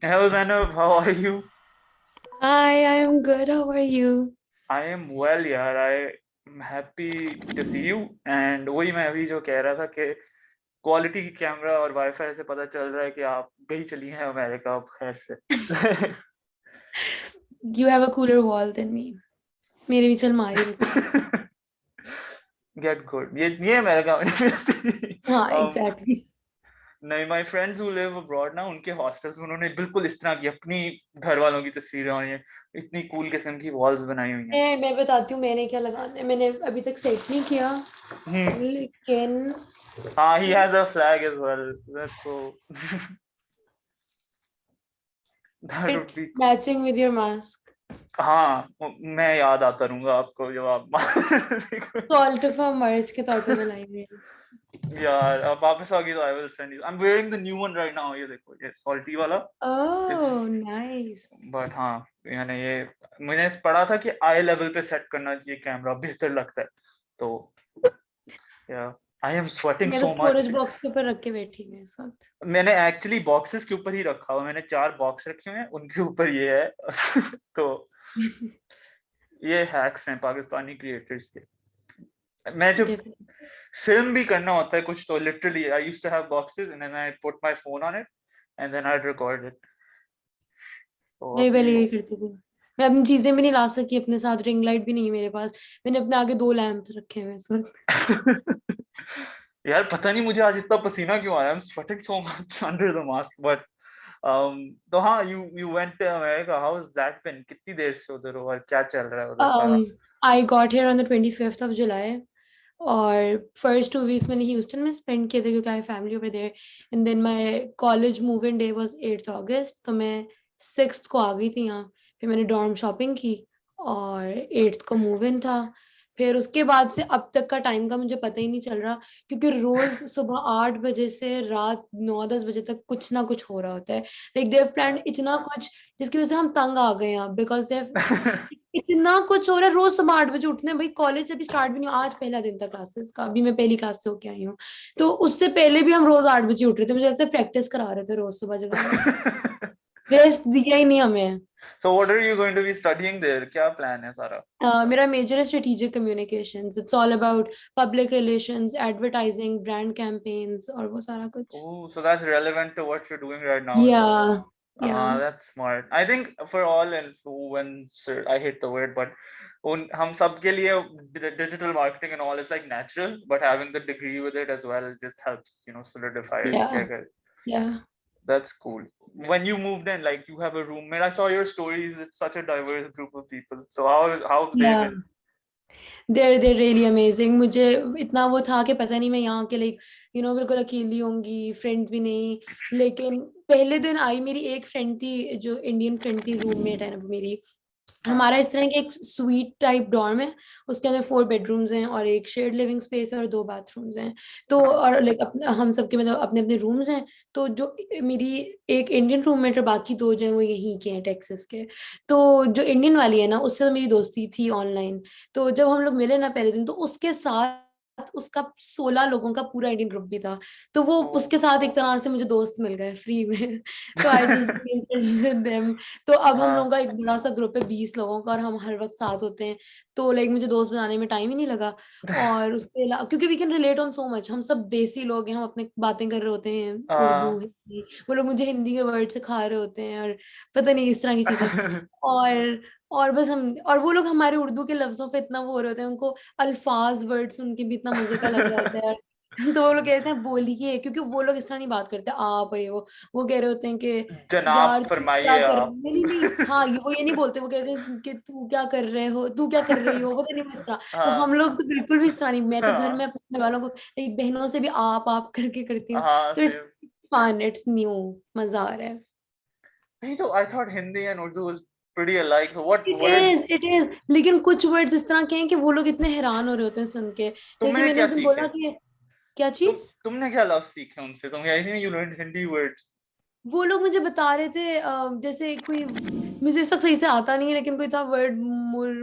Hello Zainab, how are you? Hi, I'm good. How are you? I am well यार. I am happy to see you. And वही मैं अभी जो कह रहा था कि क्वालिटी की कैमरा और वाईफाई से पता चल रहा है कि आप गई चली हैं अमेरिका अब खैर से. You have a cooler wall than me. मेरे भी चल मारी रुको. Get good. ये अमेरिका में नहीं मिलती. हाँ, exactly. नहीं, my friends who live abroad ना, उनके हॉस्टल्स में उन्होंने बिल्कुल इस तरह की अपनी घर वालों की तस्वीरें और ये इतनी कूल किस्म की वॉल्स बनाई हुई हैं. मैं बताती हूँ मैंने क्या लगाना है. मैंने अभी तक सेट नहीं किया, हम्म. लेकिन हाँ, he has a flag as well. That's so. That would it's be. matching with your mask. हाँ, मैं याद आता रहूंगा आपको जब आप. सॉल्ट ऑफ मर्च के तौर पे मैं लाई हुई हूँ. यार अब वापस आ गई तो I will send you. I'm wearing the new one right now. ये देखो, ये salty वाला. It's. Oh, nice. But हाँ, यानी ये मैंने पढ़ा था कि आई लेवल पे सेट करना चाहिए कैमरा, बेहतर लगता है. तो या I am sweating मैं तो so स्टोरेज much. बॉक्स के ऊपर रख के बैठी हूँ इस वक्त. मैंने एक्चुअली बॉक्सेस के ऊपर ही रखा हुआ. मैंने 4 बॉक्स रखे हुए हैं, उनके ऊपर ये है. तो ये हैक्स हैं पाकिस्तानी क्रिएटर्स के. मैं जब Different. फिल्म भी करना होता है कुछ तो literally I used to have boxes and then I put my phone on it and then I record it. तो मैं भी पहले अभी. यही करती थी. मैं अपनी चीजें भी नहीं ला सकी अपने साथ. रिंग लाइट भी नहीं है मेरे पास. मैंने अपने आगे 2 लैंप रखे हुए हैं इस वक्त. यार पता नहीं मुझे आज इतना पसीना क्यों आ रहा है. I am sweating so much under the mask. But तो हाँ, you went to America. How is that been? कितनी देर से उधर हो और क्या चल रहा है उधर सारा? I got here on the 25th of July. और फर्स्ट 2 वीक्स मैंने ह्यूस्टन में स्पेंड किए थे क्योंकि I family over there. And then my college move in day was 8th अगस्त, तो मैं 6th को आ गई थी यहाँ. फिर मैंने डॉर्म शॉपिंग की और 8th को मूव इन था. फिर उसके बाद से अब तक का टाइम का मुझे पता ही नहीं चल रहा, क्योंकि रोज सुबह 8 बजे से रात 9-10 बजे तक कुछ ना कुछ हो रहा होता है. लाइक देव प्लान इतना कुछ जिसकी वजह से हम तंग आ गए हैं बिकॉज देव इतना कुछ हो रहा है. रोज सुबह 8 बजे उठने. भाई कॉलेज अभी स्टार्ट भी नहीं हुआ. आज पहला दिन था क्लासेस का. अभी मैं पहली क्लास से होके आई हूँ. तो उससे पहले भी हम रोज 8 बजे उठ रहे थे. मुझे लगता है प्रैक्टिस करा रहे थे रोज सुबह जगाने की. रेस्ट दिया ही नहीं हमें. So what are you going to be studying there? क्या प्लान है सारा? मेरा मेजर है strategic communications. It's all about public relations, advertising, brand campaigns और वो सारा कुछ. Oh, so that's relevant to what you're doing right now as या well. या That's smart. I think for all influencers, I hate the word, but हम सब के लिए digital marketing and all is like natural, but having the degree with it as well just helps, solidify it. या क्या कर. या That's cool. When you moved in, like you have a roommate. I saw your stories. It's such a diverse group of people. So how have they या been? There really amazing. मुझे इतना वो था कि पता नहीं मैं यहाँ के लाइक बिल्कुल अकेली होंगी, फ्रेंड भी नहीं. लेकिन पहले दिन आई, मेरी एक फ्रेंड थी जो इंडियन फ्रेंड थी, रूममेट है ना वो मेरी. हाँ. हमारा इस तरह की एक स्वीट टाइप डॉर्म है. उसके अंदर 4 बेडरूम्स हैं और एक शेयर्ड लिविंग स्पेस है और 2 बाथरूम्स हैं. तो हाँ. और लाइक हम सबके मतलब अपने अपने रूम्स हैं. तो जो मेरी एक इंडियन रूममेट और बाकी 2 जो हैं वो यहीं के हैं, टेक्सास के. तो जो इंडियन वाली है ना, उससे तो मेरी दोस्ती थी ऑनलाइन. तो जब हम लोग मिले ना पहले दिन, तो उसके साथ उसका 16 लोगों का पूरा इंडियन ग्रुप भी था. तो वो Oh. उसके साथ एक तरह से मुझे दोस्त मिल गए फ्री में. तो I just became friends with them. तो अब हम लोगों हाँ. का एक बड़ा सा ग्रुप है 20 लोगों का और हम हर वक्त साथ होते हैं. तो लाइक मुझे दोस्त बनाने में टाइम ही नहीं लगा. और उसके अलावा क्योंकि we can relate on so much. हम सब देसी लोग हैं, हम अपने बातें कर रहे होते हैं उर्दू हिंदी. वो लोग मुझे हिंदी के वर्ड सिखा रहे होते हैं और पता नहीं इस तरह की चीजें. और बस हम और वो लोग हमारे उर्दू के लफ्जों पे इतना वो हो रहे होते हैं. उनको अल्फाज वर्ड सुन के भी इतना मजे का लग रहा होता है. तो वो लोग कहते हैं बोलिए, क्योंकि वो लोग इस तरह नहीं बात करते आप और ये वो कह रहे होते हैं कि जनाब यार तू क्या फरमाइए कर, आप. नहीं नहीं नहीं, हाँ वो ये नहीं बोलते. वो कहते हैं कि तू क्या कर रहे हो, तू क्या कर रही हो, पता नहीं वो इस तरह. तो हाँ. हम लोग तो बिल्कुल भी इस तरह नहीं. मैं तो घर हाँ. में अपने घर वालों को एक बहनों से भी आप करके करती हूँ. हाँ, तो it's same. Fun, it's new, मजा आ रहा है. नहीं तो I thought Hindi and Urdu was pretty alike. So what words? It is लेकिन कुछ वर्ड्स इस तरह के हैं कि वो लोग इतने हैरान हो रहे होते हैं सुन के. जैसे तुमने मैंने क्या उस दिन सीखे? बोला कि क्या चीज. तुमने क्या लफ्ज सीखे उनसे? तुम I think you learn Hindi words. वो लोग मुझे बता रहे थे जैसे कोई, मुझे इसका सही से आता नहीं है, लेकिन कोई था वर्ड मुर,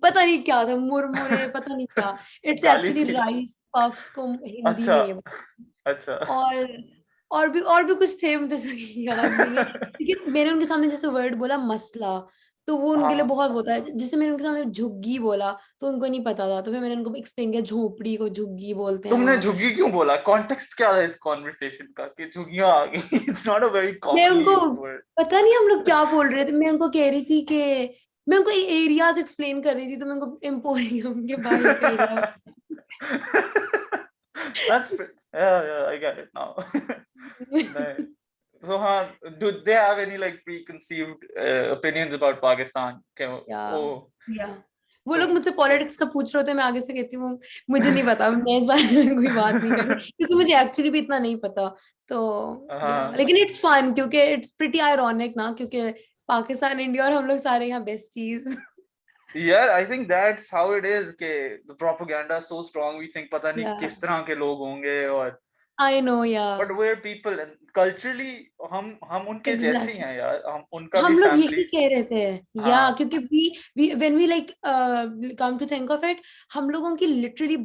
पता नहीं क्या था, मुरमुरे, पता नहीं क्या. इट्स गाली एक्चुअली थी. राइस पफ्स को हिंदी अच्छा. में ये. अच्छा. और और भी कुछ थे, मुझे याद नहीं है, लेकिन मैंने उनके सामने जैसे वर्ड बोला मसला, तो वो उनके लिए हाँ, बहुत होता है। जैसे मैंने उनके सामने झुग्गी बोला तो उनको नहीं पता था, तो फिर मैंने उनको एक्सप्लेन किया झोपड़ी को झुग्गी बोलते हैं तुमने वहां पे। झुग्गी क्यों बोला? कॉन्टेक्स्ट क्या है इस कॉन्वर्सेशन का कि झुग्गियां आ गई? इट्स नॉट अ वेरी मैं कॉमनली उनको, यूज्ड वर्ड। पता नहीं हम लोग क्या बोल रहे थे, मैं उनको कह रही थी कि मैं उनको एरियाज एक्सप्लेन कर रही थी, तो मैं उनको एम्पोरियम के बाहर का area Yeah, I get it now. नहीं, so हाँ, do they have any like preconceived opinions about Pakistan? क्या या ओ, या वो तो लोग मुझसे पॉलिटिक्स का पूछ रहे होते, मैं आगे से कहती हूँ मुझे नहीं पता, मैं इस बारे में कोई बात नहीं करूँ, क्योंकि मुझे एक्चुअली भी इतना नहीं पता। तो या हाँ, लेकिन इट्स फन, क्योंकि इट्स प्रिटी आयरॉनिक ना, क्योंकि पाकिस्तान इंडिया और हम लोग सारे यहाँ बेस्ट चीज। yeah, I think that's how it is कि the propaganda is so strong, we think पता नहीं या किस तरह के लोग होंगे, और आई नो या but we're people and culturally हम उनके जैसे ही एग्जैक्टली, हैं यार, हम उनका भी हम लोग यही families। कह रहे थे। या हाँ, क्योंकि we when we like come to think of it, हम लोगों की लिटरली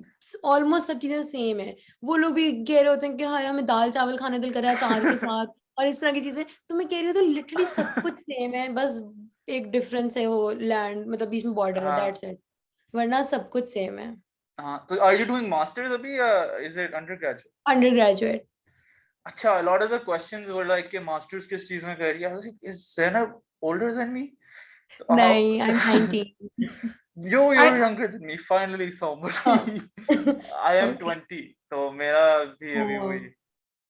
ऑलमोस्ट सब चीजें सेम है। वो लोग भी कह रहे होते हैं कि हाँ हमें दाल चावल खाने दिल कर रहा है अचार के साथ, और इस तरह की चीजें। तो मैं कह रही हूँ तो लिटरली सब कुछ सेम है, बस एक डिफरेंस है, वो लैंड मतलब बीच में बॉर्डर है, हाँ, दैट्स इट, वरना सब कुछ सेम है। हाँ। तो are you doing masters अभी या is it undergraduate? Under graduate. अच्छा, a lot of the questions were like कि masters किस चीज में कर रही है? I was like, is Zainab older than me? How? नहीं, I am 19। You're younger than me. Finally, somebody. I am okay. 20, तो मेरा भी अभी वही,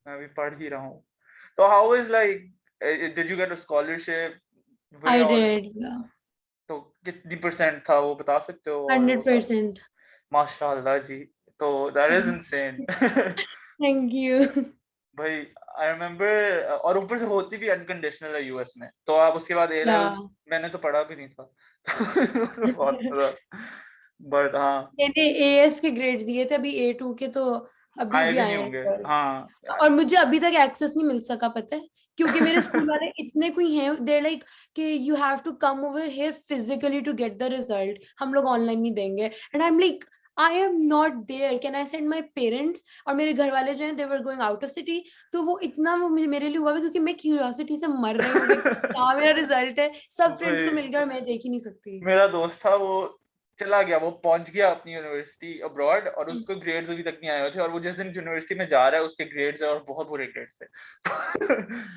मैं अभी पढ़ ही रहा हूँ। तो how is like, did you get a scholarship? Were I all, did. तो कितनी परसेंट था वो बता सकते हो, और वो सब? 100%। माशाल्लाह जी, तो that is insane. Thank you. भाई, आई रिमेम्बर, और ऊपर से होती भी अनकंडीशनल है यूएस में, तो आप उसके बाद ए या लेवल्स, मैंने तो पढ़ा भी नहीं था। तो बहुत मजा, बट हाँ, मैंने एएस के ग्रेड्स दिए थे, अभी ए2 के तो अभी आए भी भी आए नहीं हैं होंगे। रिजल्ट। हाँ, और मुझे अभी तक एक्सेस नहीं मिल सका, पता है, क्योंकि मेरे स्कूल वाले इतने कोई हैं, देर लाइक कि you have to come over here physically to get the result, हम लोग ऑनलाइन नहीं देंगे। And I am like I am not there, can I send my parents? और मेरे घर वाले जो हैं they were going out of city, तो वो इतना वो मेरे लिए हुआ है, क्योंकि मैं क्यूरियोसिटी से मर रही हूँ कि क्या मेरा रिजल्ट है, सब फ्रेंड्स भाई, को मिल गया और मैं देख ही नहीं सकती। मेरा दोस्त था, वो चला गया, वो पहुंच गया अपनी यूनिवर्सिटी अब्रॉड, और उसको ग्रेड्स अभी तक नहीं आए थे, और वो जिस दिन यूनिवर्सिटी में जा रहा है उसके ग्रेड्स है, और बहुत बुरे ग्रेड्स थे।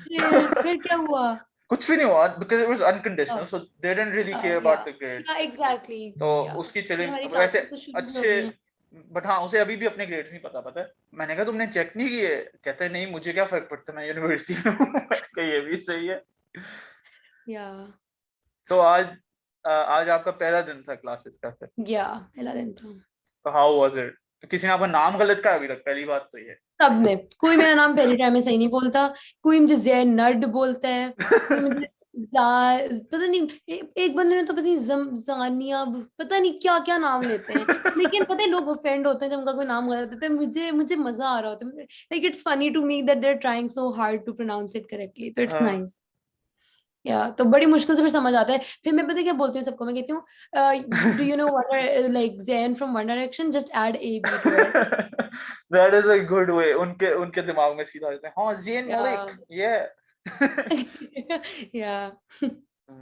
Shit, फिर क्या हुआ? कुछ भी नहीं हुआ, because it was unconditional, so they didn't really care या about the grades. या एग्जैक्टली। तो या उसकी चले हमारी वैसे क्लासेस तो शुरू भी हो अच्छे, गई हैं। बट हाँ, उसे अभी भी अपने ग्रेड्स नहीं पता, पता है। मैंने कहा तुमने चेक नहीं किए? कहता है नहीं, मुझे क्या फर्क पड़ता है, मैं यूनिवर्सिटी में हूँ। मैंने कहा, ये भी सही है। या तो आज आपका पहला दिन था क्लासेस का फिर? या पहला दिन था। तो हाउ वाज इट? किसी ने आपका नाम गलत कहा अभी तक? पहली बात तो ये। सबने, कोई मेरा नाम पहले टाइम में सही नहीं बोलता, कोई मुझे जैनड बोलता है, कोई मुझे पता नहीं, एक बंदे ने तो पता नहीं जानिया, पता नहीं क्या क्या नाम लेते हैं। लेकिन पता है लोग ऑफेंड होते हैं जब उनका कोई नाम गलत होता है, मुझे मुझे मजा आ रहा होता है, like it's funny to me that they are trying so hard to pronounce it correctly, तो इट्स हाँ। नाइस। या तो बड़ी मुश्किल से फिर समझ आता है। फिर मैं पता है क्या बोलती हूँ सबको, मैं कहती हूँ do you know one like Zayn from One Direction, just add a B to it. That is a good way, उनके उनके दिमाग में सीधा जाता है, हाँ ज़ेन या मलिक, yeah. या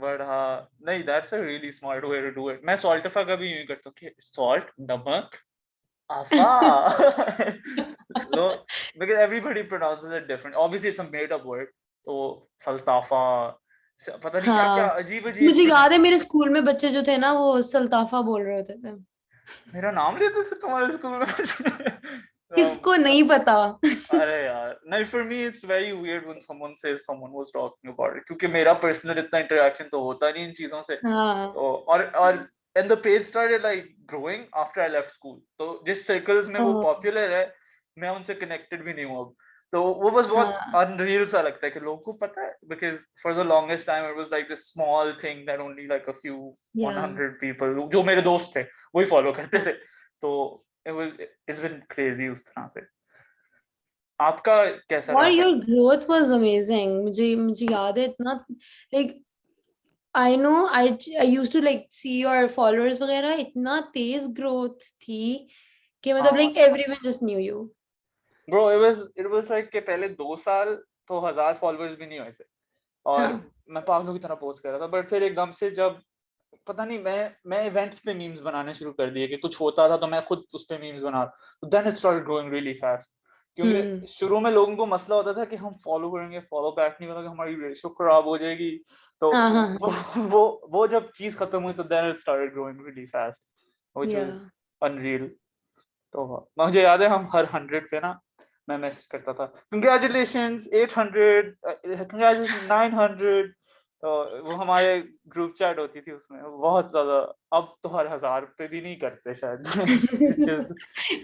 बट हाँ, नहीं, that's a really smart way to do it. मैं सॉल्टिफा का भी यूं ही करता हूँ कि सॉल्ट, नमक, आफा। लो, because everybody pronounces it different, obviously it's a made up word, तो सल्ताफा, पता नहीं क्या क्या हाँ, अजीब मुझे अजीब याद है मेरे स्कूल में बच्चे जो थे ना वो सल्ताफा बोल रहे होते थे। मेरा नाम लेते थे तुम्हारे स्कूल में? किसको नहीं पता। अरे यार, नहीं, for me it's very weird when someone says someone was talking about it, क्योंकि मेरा पर्सनल इतना इंटरेक्शन तो होता नहीं इन चीजों से, हाँ तो और and the page started like growing after I left school, तो जिस सर्कल्स में वो हाँ पॉपुलर है, मैं उनसे कनेक्टेड भी नहीं हूँ अब, तो वो बस बहुत हाँ अनरियल सा लगता है कि लोगों को पता है, because for the longest time it was like this small thing that only like a few या 100 people जो मेरे दोस्त थे वही फॉलो करते हाँ। थे, तो it's been crazy उस तरह से। आपका कैसा और रहा था? योर ग्रोथ वाज अमेजिंग, मुझे मुझे याद है इतना, like I know I used to like see your followers वगैरह, इतना तेज ग्रोथ थी कि मतलब हाँ, like everyone just knew you. Bro, it was like कि पहले 2 साल तो 1000 फॉलोअर्स भी नहीं हुए थे और हाँ मैं पागलों की तरह पोस्ट कर रहा था, बट फिर एकदम से जब पता नहीं मैं इवेंट्स पे मीम्स बनाने शुरू कर दिए कि कुछ होता था तो मैं खुद उस पे मीम्स बना, तो then it started growing really fast. क्योंकि शुरू में लोगों को मसला होता था कि हम फॉलो करेंगे, फॉलो बैक नहीं होगा, हमारी रेशो खराब हो जाएगी, तो हाँ हाँ हाँ वो जब चीज खत्म हुई तो then it started growing really fast, which या वाज अनरियल। तो मुझे याद है हम हर 100 पे ना मैं मैसेज करता था कंग्रेचुलेशंस 800, कंग्रेचुलेशन 900। तो वो हमारे ग्रुप चैट होती थी उसमें बहुत ज्यादा। अब तो हर 1000 पे भी नहीं करते शायद which is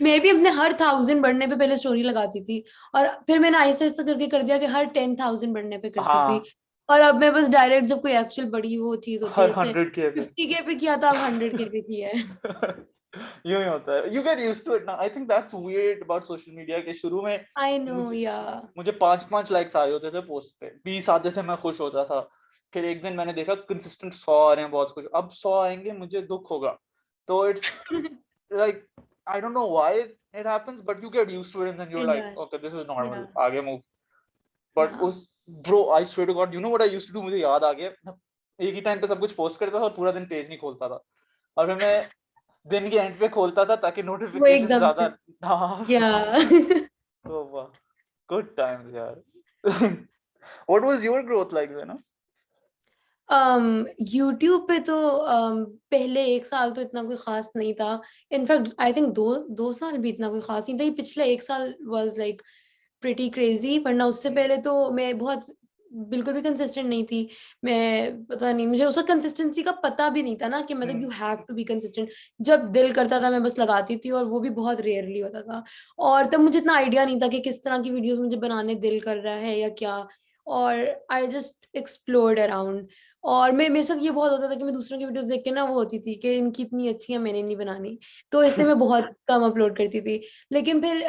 मैं भी अपने हर 1000 बढ़ने पे पहले स्टोरी लगाती थी, और फिर मैंने आहिस्ता आहिस्ता करके कर दिया कि हर 10,000 बढ़ने पे करती थी। हाँ और अब मैं बस डायरेक्ट जब कोई एक्चुअल बड़ी वो चीज होती है, हर जैसे 100 के पे 50K पे किया था, अब 100K पे किया है। यूं ही होता है, you get used to it now. I think that's weird about social media कि शुरू में आई नो मुझे या मुझे 5-5 लाइक्स आए होते थे पोस्ट पे, 20 आते थे मैं खुश होता था, फिर एक दिन मैंने देखा कंसिस्टेंट 100 आ रहे हैं बहुत खुश, अब 100 आएंगे मुझे दुख होगा। तो it's like I don't know why it happens, but you get used to it and then you're it like does okay this is या normal, आगे move। but हाँ उस bro I swear to God, you know what I used to do, मुझे याद आ गया, मैं एक ही time पे सब कुछ पोस्ट करता था और पूरा दिन पेज नहीं खोलता था, और फिर मैं दिन के एंड पे खोलता था ताकि वो नोटिफिकेशन एकदम ज्यादा से हाँ। या तो वाह, गुड टाइम्स यार। What was your growth like then? YouTube पे तो पहले 1 साल तो इतना कोई खास नहीं था। इनफैक्ट आई थिंक दो साल भी इतना कोई खास नहीं था। ये पिछले 1 साल वाज लाइक प्रिटी क्रेजी, वरना उससे पहले तो मैं बहुत बिल्कुल भी कंसिस्टेंट नहीं थी। मैं पता नहीं, मुझे उसका कंसिस्टेंसी का पता भी नहीं था ना, कि मतलब you have to be consistent. जब दिल करता था मैं बस लगाती थी, और वो भी बहुत रेयरली होता था। और तब मुझे इतना आइडिया नहीं था कि किस तरह की वीडियोस मुझे बनाने दिल कर रहा है या क्या। और आई जस्ट एक्सप्लोर्ड अराउंड। और मैं मेरे साथ ये बहुत होता था कि मैं दूसरों की वीडियोस देख के ना वो होती थी कि इनकी इतनी अच्छी है, मैंने नहीं बनानी। तो इसलिए मैं बहुत कम अपलोड करती थी। लेकिन फिर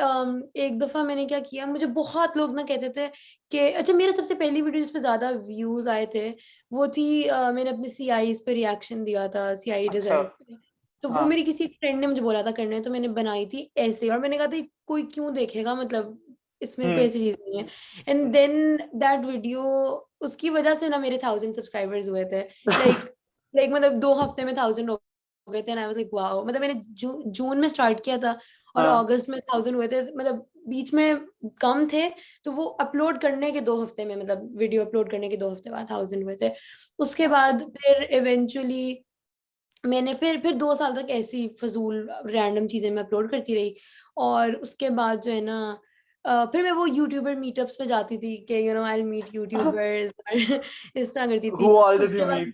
एक दफा मैंने क्या किया, मुझे बहुत लोग ना कहते थे कि अच्छा, मेरा सबसे पहली वीडियो जिस पे ज्यादा व्यूज आए थे वो थी मैंने अपने सीआई पे रिएक्शन दिया था, सीआई अच्छा। रिजल्ट पे। तो वो हाँ। मेरी किसी फ्रेंड ने मुझे बोला था करने, तो मैंने बनाई थी ऐसे, और मैंने कहा था कोई क्यों देखेगा, मतलब इसमें कोई हम्म। ऐसी चीज नहीं है। एंड देन दैट वीडियो, उसकी वजह से ना मेरे 1000 सब्सक्राइबर्स हुए थे। लाइक लाइक मतलब 2 हफ्ते में 1000 हो गए थे। And I was like wow, मतलब मैंने जून में स्टार्ट किया था और हाँ। अगस्त में 1000 हुए थे। मतलब बीच में कम थे, तो वो अपलोड करने के 2 हफ्ते में, मतलब वीडियो अपलोड करने के 2 हफ्ते बाद 1000 हुए थे। उसके बाद फिर इवेंचुअली मैंने फिर 2 साल तक ऐसी फजूल रैंडम चीजें मैं अपलोड करती रही। और उसके बाद जो है ना, फिर मैं वो यूट्यूबर मीटअप्स पे जाती थी कि आई मीट यूट्यूबर्स और इस तरह करती थी। Who all did उसके you बाद meet?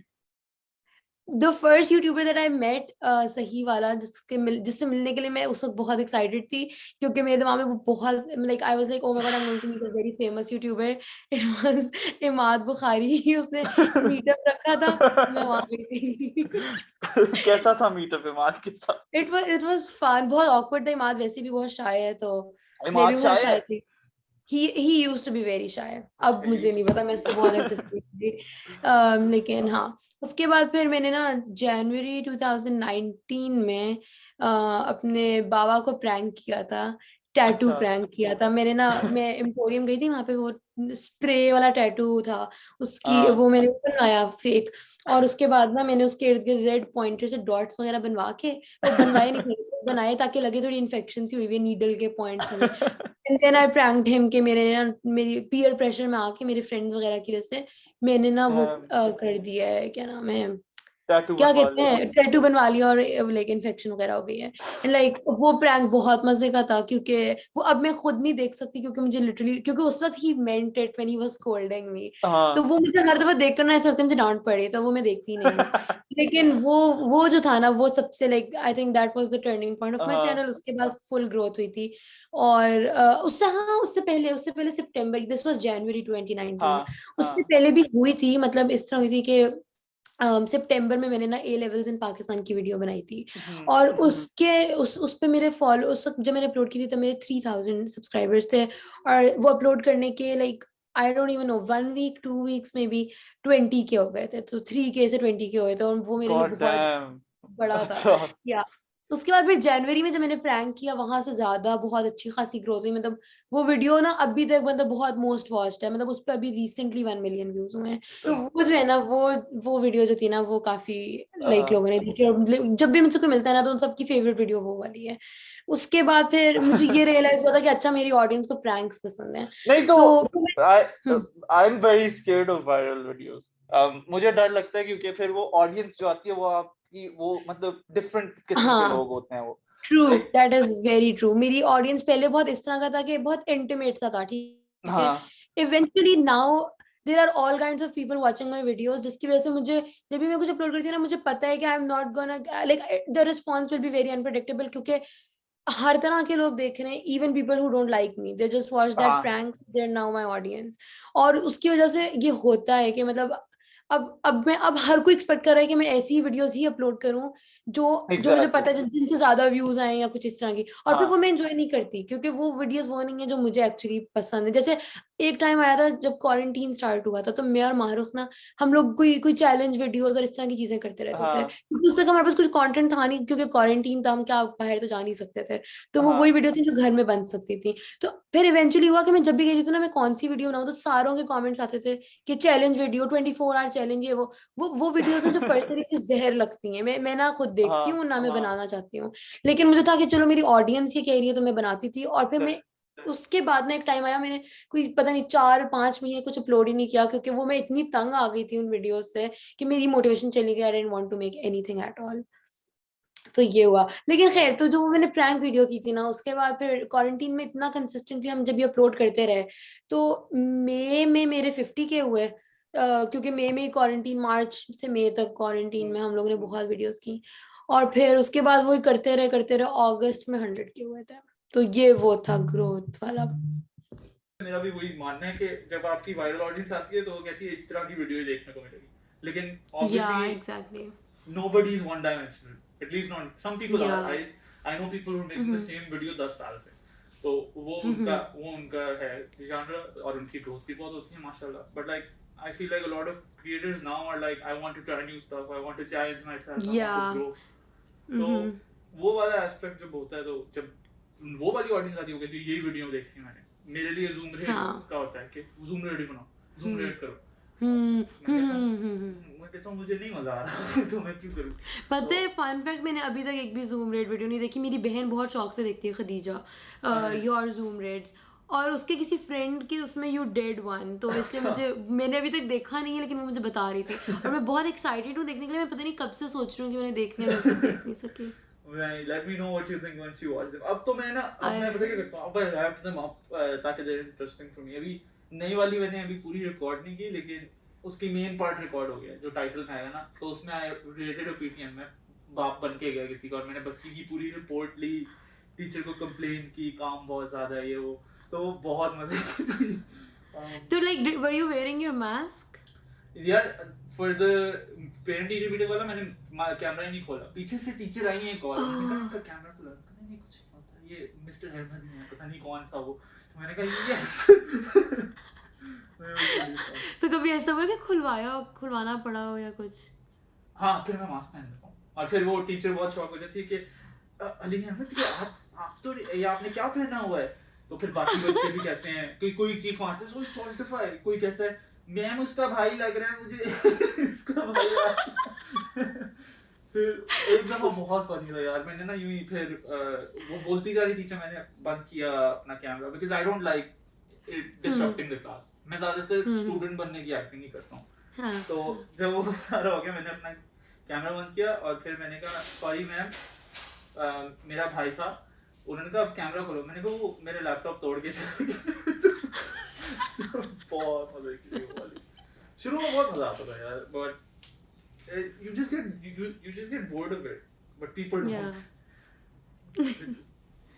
The first YouTuber that I met, सही वाला, जिससे मिलने के लिए मैं उस वक्त बहुत एक्साइटेड थी, क्योंकि मेरे दिमाग में वो बहुत, like I was like oh my God, I am going to meet a very famous YouTuber. It was Imad Bukhari. उसने मीटअप रखा था, मैं वहां गई थी। कैसा था मीटअप इमाद के साथ? It was fun. बहुत ऑकवर्ड था, इमाद वैसे भी बहुत शाय है, तो मैं भी इमाद बहुत शाय है? शाय थी। He used to be very shy. अच्छा अब ही मुझे नहीं used पता, मैं उससे बहुत एक्सेसिव थी। लेकिन हाँ, उसके बाद फिर मैंने ना जनवरी 2019 में अपने बाबा को प्रैंक किया था। टैटू अच्छा। प्रैंक किया था मैंने ना। मैं एम्पोरियम गई थी, वहां पे वो स्प्रे वाला टैटू था उसकी, हाँ। वो मैंने बनवाया फेक। और उसके बाद ना मैंने उसके इर्द गिर्द रेड पॉइंटर से डॉट्स वगैरह बनवा के, वो बनवाए नहीं थे, बनाए ताकि लगे थोड़ी इन्फेक्शन सी हुई हुई नीडल के पॉइंट्स लगे। And then I pranked him कि मेरे ना, मेरी पीयर प्रेशर में आके मेरे फ्रेंड्स वगैरह की वजह से मैंने ना वो कर दिया है, क्या नाम है, टैटू क्या बनवा कहते लिया। हैं, टैटू बनवा लिया, और लाइक इन्फेक्शन वगैरह हो गई है। एंड लाइक वो प्रैंक बहुत मजे का था, क्योंकि वो अब मैं खुद नहीं देख सकती, क्योंकि मुझे लिटरली, क्योंकि उस वक्त ही meant it when he was scolding me. तो हाँ। वो मुझे हर दफा देख कर ना ऐसा लगता है मुझे डांट पड़ी, तो वो मैं देखती नहीं हूँ। लेकिन वो जो था ना, वो सबसे like I think that was the turning point of my हाँ। चैनल। उसके बाद फुल ग्रोथ हुई थी। और उससे, हाँ, उससे पहले सितंबर, दिस वाज जनवरी 2019। हाँ। उससे हाँ। पहले भी हुई थी, मतलब इस तरह हुई थी कि सितंबर में मैंने ना ए लेवल्स इन पाकिस्तान की वीडियो बनाई थी। और उसके उस पे मेरे फॉलो, उस वक्त जब मैंने अपलोड की थी तो मेरे 3000 सब्सक्राइबर्स थे। और वो अपलोड करने के like I don't even know 1 week 2 weeks में भी 20K हो गए थे। तो 3K से 20K हुए थे, और वो मेरे लिए गॉड बहुत डैम। बड़ा था। अच्छा। या उसके बाद फिर जनवरी में जब मैंने प्रैंक किया वहां से ज्यादा बहुत अच्छी खासी ग्रोथ हुई, मतलब वो वीडियो ना अभी तक मतलब बहुत मोस्ट वॉच्ड है, मतलब उस पर अभी रिसेंटली 1 मिलियन व्यूज हुए हैं। तो वो जो है ना वो वीडियो जो थी ना वो काफी लाइक लोगों ने देखी, और जब भी मुझसे कोई मिलता है ना तो उन सबकी फेवरेट वीडियो वो वाली है। उसके बाद फिर मुझे ये रियलाइज हुआ था कि अच्छा मेरी ऑडियंस को प्रैंक्स पसंद है। नहीं तो तो I am very scared of viral videos. मुझे डर लगता है क्योंकि फिर वो ऑडियंस जो आती है वो आपकी वो मतलब डिफरेंट किस्म के लोग हाँ, होते हैं वो true, like that is very true. मेरी ऑडियंस पहले बहुत इस तरह का था कि बहुत इंटीमेट सा था, ठीक है। हाँ eventually now there are all kinds of people watching my videos, जिसकी वजह से मुझे जब भी मैं कुछ अपलोड करती हूँ ना मुझे पता है कि I am not gonna like the response will be very unpredictable, क्योंकि हर तरह के लोग देख रहे हैं, even people who don't like me they just watch that हाँ prank, they are now my audience. और उसकी वजह से ये होता है कि मतलब अब हर कोई एक्सपेक्ट कर रहा है कि मैं ऐसी ही वीडियोस ही अपलोड करूं जो जो मुझे एग्जैक्टली पता है जिनसे ज्यादा व्यूज आए या कुछ इस तरह की, और फिर वो हाँ मैं एंजॉय नहीं करती क्योंकि वो वीडियोस वो नहीं है जो मुझे एक्चुअली पसंद है। जैसे एक टाइम आया था जब क्वारंटीन स्टार्ट हुआ था, तो मैं और मारूफ ना हम लोग कोई कोई चैलेंज वीडियोस और इस तरह की चीजें करते रहते थे, हाँ क्योंकि उस तक हमारे पास कुछ कंटेंट था नहीं, क्योंकि क्वारंटीन था, हम क्या बाहर तो जा नहीं सकते थे। तो वो वही हाँ वीडियो थी जो घर में बन सकती थी। तो फिर इवेंचुअली हुआ कि मैं जब भी गई थी तो ना मैं कौन सी वीडियो बनाऊँ, तो सारों के कमेंट्स आते थे कि चैलेंज वीडियो, 24 आवर चैलेंज, ये वो वीडियोस हैं जो पर्सनली मुझे जहर लगती हैं। मैं ना खुद देखती हाँ हूँ ना मैं हाँ बनाना चाहती हूँ, लेकिन मुझे था कि चलो मेरी ऑडियंस ये कह रही है तो मैं बनाती थी। और फिर मैं उसके बाद ना एक टाइम आया, मैंने कोई पता नहीं 4-5 महीने कुछ अपलोड ही नहीं किया, क्योंकि वो मैं इतनी तंग आ गई थी उन वीडियोस से कि मेरी मोटिवेशन चली गई, I didn't want to make anything at all. तो ये हुआ। लेकिन खैर, तो जो वो मैंने प्रैंक वीडियो की थी ना, उसके बाद फिर क्वारंटीन में इतना कंसिस्टेंटली हम जब ये अपलोड करते रहे, तो मई में मेरे 50 के हुए। क्योंकि मई में क्वारंटीन, मार्च से मई तक क्वारंटीन में हम लोगों ने बहुत वीडियोस की, और फिर उसके बाद वही करते रहे, अगस्त में 100 के हुए थे। तो ये वो था ग्रोथ वाला। मेरा भी वही मानना है कि जब आपकी वायरल ऑडियंस आती है तो वो कहती है इस तरह की वीडियो ही देखने को मिलेगी, लेकिन या obviously exactly. nobody is one dimensional, at least not some people या are. I know people who are making the same video 10 साल से, तो वो उनका है genre और उनकी ग्रोथ भी बहुत होती है माशाल्लाह, but like I feel like a lot of creators now are like I want to try new stuff, I want to challenge myself, I want to या grow. तो वो वाला एस्पेक्ट जब होता है, तो जब वो वाली ऑडियंस आती है वो कहती है यही वीडियो देखी मैंने, मेरे लिए जूम रेट हाँ। का होता है कि जूम रेट बनाओ, जूम रेट करो। मैं कहता हूँ मुझे नहीं मजा आ रहा तो मैं क्यों करूँ। पता है, फन फैक्ट, मैंने अभी तक एक भी जूम रेट वीडियो नहीं देखी। मेरी बहन बहुत शौक से देखती है, खदीजा, योर जूम रेट्स, और उसके किसी फ्रेंड के उसमें यू डेड वन, तो इसलिए मुझे, मैंने अभी तक देखा नहीं है, लेकिन वो मुझे बता रही थी और मैं बहुत एक्साइटेड हूँ देखने के लिए। मैं पता नहीं कब से सोच रही हूँ कि मैंने देखनी है, मैं अभी तक देख नहीं सकी। Let me know what you think once you watch them. अब तो मैं ना अब मैं पता क्या करता हूँ, अब I wrap them up ताकि they're interesting for me. अभी नई वाली मैंने अभी पूरी रिकॉर्ड नहीं की, लेकिन उसकी मेन पार्ट रिकॉर्ड हो गया जो टाइटल में आएगा ना, तो उसमें आई रिलेटेड ओपिनियन में बाप बन के गया किसी का, और मैंने बच्ची की पूरी रिपोर्ट ली, टीचर को कंप्लेन की काम बहुत ज्यादा है ये वो, तो बहुत मजे की। तो like were you wearing your mask? यार for the parent teacher video वाला मैंने कैमरा ही नहीं खोला, पीछे से टीचर आई है कॉल, मैंने कहा उनका कैमरा खुला, नहीं नहीं कुछ नहीं होता, ये मिस्टर हेरमन है, पता नहीं कौन था वो, तो मैंने कहा यस। तो कभी ऐसा हुआ कि खुलवाना पड़ा हो या कुछ? हाँ फिर मैं मास्क पहन लेता हूँ, और फिर वो टीचर बहुत शॉक हो जाती है कि अली अहमद ये आप तो ये आपने क्या पहना हुआ है, तो फिर बाकी बच्चे भी कहते हैं, कोई चीख मारते हैं, कोई सॉल्टिफाई, कोई कहता है मैम उसका भाई लग रहा है मुझे इसका भाई लग रहा है। फिर एक दफा बहुत फनी था यार, मैंने ना यूं ही फिर वो बोलती जा रही टीचर, मैंने बंद किया अपना camera because I don't like it disturbing the class, मैं ज्यादातर स्टूडेंट बनने की एक्टिंग ही करता हूँ। तो जब वो सारा हो गया मैंने अपना कैमरा बंद किया, और फिर मैंने कहा सॉरी मैम, मेरा भाई था, उन्होंने कहा अब कैमरा खोलो, मैंने कहा वो मेरे लैपटॉप तोड़ के चला गया। बहुत मजा की वो वाली, शुरू में बहुत मजा आता था यार, but you just get bored of it, but people don't.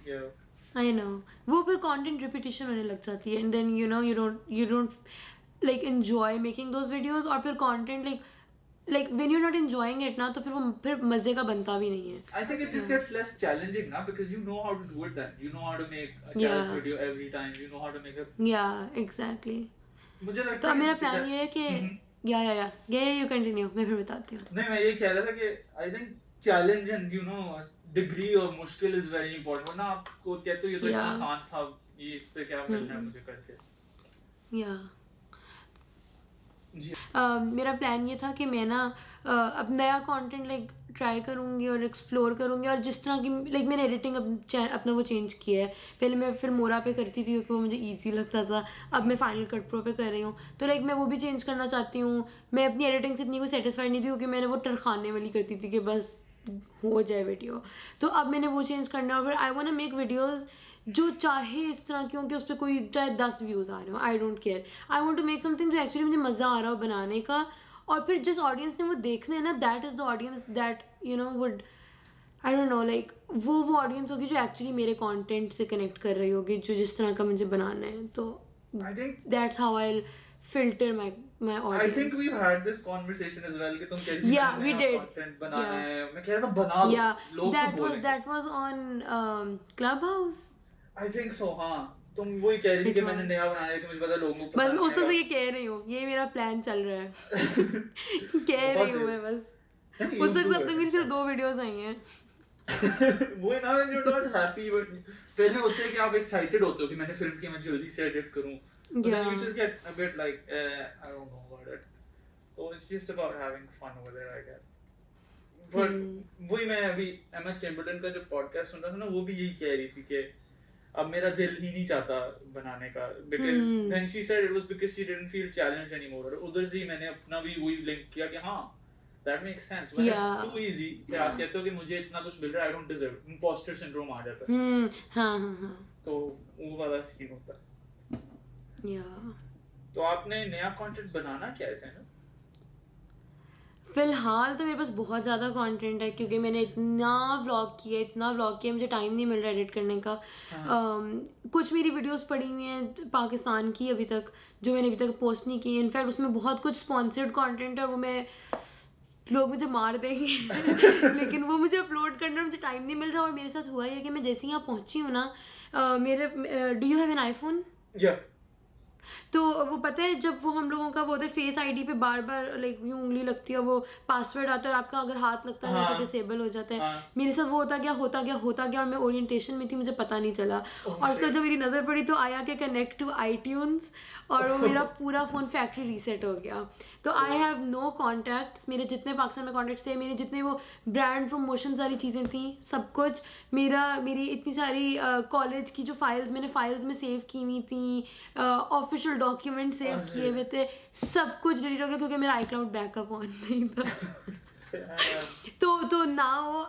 Yeah. I know. वो फिर content repetition होने लग जाती है, and then you don't like enjoy making those videos, और फिर content like when you're not enjoying it ना, तो फिर वो फिर मजे का बनता भी नहीं है। I think it just gets less challenging now because you know how to do it then. You know how to make a challenge video every time. You know how to make a. Yeah, exactly. मुझे लगता तो है मेरा plan ये है कि या you continue, मैं फिर बताती हूँ। नहीं मैं ये कह रहा था कि I think challenge and degree और मुश्किल इज वेरी इंपॉर्टेंट ना, आपको कहते हो ये तो इतना Yeah. आसान था, ये इससे क्या मिलना है मुझे करके। या जी मेरा प्लान ये था कि मैं ना अब नया कंटेंट लाइक ट्राई करूँगी और एक्सप्लोर करूँगी, और जिस तरह की लाइक मैंने एडिटिंग अपना वो चेंज किया है। पहले मैं फिर मोरा पे करती थी क्योंकि वो मुझे ईजी लगता था, अब मैं फाइनल कट प्रो पे कर रही हूँ, तो लाइक मैं वो भी चेंज करना चाहती हूँ। मैं अपनी एडिटिंग से इतनी कोई सेटिस्फाइड नहीं थी क्योंकि मैंने वो टरखाने वाली करती थी कि बस हो जाए वीडियो, तो अब मैंने वो चेंज करना है। और I want to make videos जो चाहे इस तरह की हो कि उस पर कोई चाहे 10 व्यूज़ आ रहे हो, I don't care. I want to make something जो एक्चुअली मुझे मज़ा आ रहा हो बनाने का, और फिर जिस ऑडियंस ने वो देखना है ना, that is the audience that you know would, I don't no, like वो ऑडियंस होगी जो एक्चुअली मेरे कंटेंट से कनेक्ट कर रही होगी, जो जिस तरह का मुझे बनाना है। तो I think that's how I filter my I audience. think we've had this conversation as well कि तुम कह रही थी Yeah, मैंने we नया did. content banana Yeah. है, मैं कह रहा था बना लो, Yeah, लोग तो बोलेंगे। that was on Clubhouse. I think so, हाँ। तुम वही कह रही थी It कि मैंने was. नया बनाया है कि मुझे पता है लोगों को बस मैं पसंद उस तरह से आएगा। ये कह रही हूँ, ये मेरा प्लान चल रहा है। कह रही हूँ मैं बस। नहीं, उस you वक्त do अब तक it. मेरी सिर्फ 2 वीडियोस आई हैं। वही ना, when you're not happy, but पहले होते है कि आप excited होते हो कि मैंने फिल्म की मैं जल्दी से edit करूँ, but then you Yeah. just get a bit like I don't know about it. So it's just about having fun over there, I guess. But वही मैं अभी एमा चैम्बरलेन का जो पॉडकास्ट सुन रहा था ना, वो भी यही कह रही थी कि अब मेरा दिल ही नहीं चाहता बनाने का, because then she said it was because she didn't feel challenged anymore. और उधर से ही मैंने अपना भी वही लिंक किया कि हाँ, that makes sense. When Yeah. it's too easy कि आप कहते हो कि मुझे इतना कुछ मिल रहा है, I don't deserve it. Imposter syndrome आ जाता है, हाँ हाँ हाँ। तो वो वाला सीन होता है। Yeah. तो आपने नया कंटेंट बनाना क्या है सैनल? फिलहाल तो मेरे पास बहुत ज़्यादा कंटेंट है क्योंकि मैंने इतना व्लॉग किया, मुझे टाइम नहीं मिल रहा एडिट करने का। कुछ मेरी वीडियोस पड़ी हुई हैं पाकिस्तान की अभी तक, जो मैंने अभी तक पोस्ट नहीं की। इनफैक्ट उसमें बहुत कुछ स्पॉन्सर्ड कंटेंट है और वो मैं, लोग मुझे मार देंगे लेकिन वो मुझे अपलोड करना मुझे टाइम नहीं मिल रहा। और मेरे साथ हुआ ये कि मैं जैसे ही यहाँ पहुँची हूँ ना, मेरे do you have an iPhone? या तो वो पता है जब वो हम लोगों का वो होता है फेस आईडी पे बार बार लाइक यूँ उंगली लगती है, वो पासवर्ड आता है और आपका अगर हाथ लगता है तो डिसेबल हो जाता है। मेरे साथ वो होता गया और मैं ओरिएंटेशन में थी, मुझे पता नहीं चला। और उसका जब मेरी नज़र पड़ी तो आया कि कनेक्ट टू iTunes, और वो मेरा पूरा फ़ोन फैक्ट्री रीसेट हो गया। तो आई हैव नो कॉन्टैक्ट्स, मेरे जितने पाकिस्तान में कॉन्टैक्ट्स थे, मेरे जितने वो ब्रांड प्रमोशन वाली चीज़ें थी, सब कुछ मेरी इतनी सारी कॉलेज की जो फाइल्स मैंने फाइल्स में सेव की हुई थी, ऑफिशियल डॉक्यूमेंट सेव किए हुए थे, सब कुछ डिलीट हो गया क्योंकि मेरा iCloud बैकअप ऑन नहीं था। तो नाउ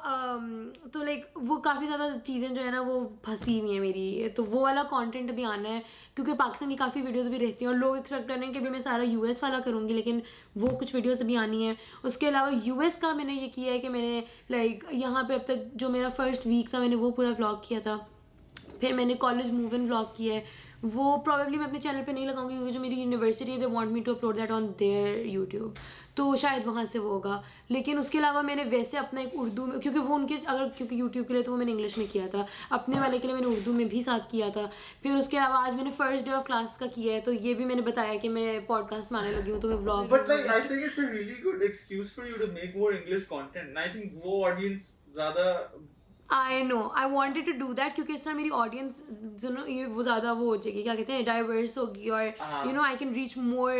तो लाइक वो काफ़ी ज़्यादा चीज़ें जो है ना वो फंसी हुई हैं मेरी। तो वो वाला कंटेंट भी आना है क्योंकि पाकिस्तान की काफ़ी वीडियोस भी रहती हैं और लोग एक्सपेक्ट कर रहे हैं कि भाई मैं सारा यूएस वाला करूँगी, लेकिन वो कुछ वीडियोस भी आनी है। उसके अलावा यूएस का मैंने ये किया है कि मैंने लाइक यहाँ पे अब तक जो मेरा फर्स्ट वीक था मैंने वो पूरा व्लॉग किया था। फिर मैंने कॉलेज मूव इन व्लॉग किया है, वो प्रॉब्लली मैं अपने चैनल पे नहीं लगाऊंगी क्योंकि जो मेरी यूनिवर्सिटी है they want me to upload that on their YouTube, तो शायद वहाँ से वो होगा। लेकिन उसके अलावा मैंने वैसे अपना एक उर्दू में, क्योंकि वो उनके क्योंकि यूट्यूब के लिए तो वो मैंने इंग्लिश में किया था, अपने वाले के लिए मैंने उर्दू में भी साथ किया था। फिर उसके अलावा आज मैंने फर्स्ट डे ऑफ क्लास का किया है, तो ये भी मैंने बताया कि मैं पॉडकास्ट में आने लगी हूँ, तो मैं vlog. But like I think it's a really good excuse for you to make more English content. And I think वो audience ज़्यादा I know I wanted to do that क्योंकि इस तरह मेरी ऑडियंस जो नो ये वो ज़्यादा वो हो जाएगी, क्या कहते हैं, डाइवर्स होगी, और you know I can reach more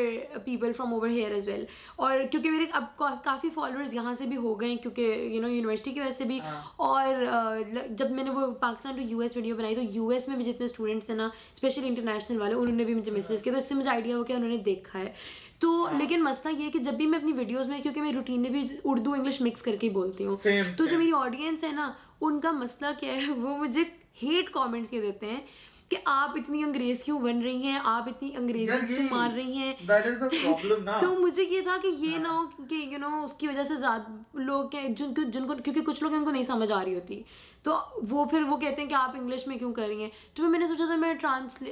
people from over here as well. और क्योंकि मेरे अब काफ़ी फॉलोअर्स यहाँ से भी हो गए क्योंकि यू नो यूनिवर्सिटी की वजह से भी। और जब मैंने वो पाकिस्तान टू यूएस वीडियो बनाई तो यूएस में भी जितने स्टूडेंट्स हैं ना, स्पेशली इंटरनेशनल वाले, उन्होंने भी मुझे मैसेज किया, तो इससे मुझे आइडिया हो कि उन्होंने देखा है। तो लेकिन मसला ये है कि जब भी मैं अपनी वीडियोस में, क्योंकि मैं रूटीन में भी उर्दू इंग्लिश मिक्स करके ही बोलती हूँ, तो जो मेरी ऑडियंस है ना उनका मसला क्या है, वो मुझे हेट कमेंट्स ये देते हैं कि आप इतनी अंग्रेज क्यों बन रही हैं, आप इतनी अंग्रेजी क्यों मार रही हैं। That is the problem ना। तो मुझे ये था कि ये ना हो कि यू नो उसकी वजह से ज़्यादा लोग क्या जिनको क्योंकि कुछ लोग उनको नहीं समझ आ रही होती, तो वो फिर वो कहते हैं कि आप इंग्लिश में क्यों कर रही हैं। तो मैंने सोचा था मैं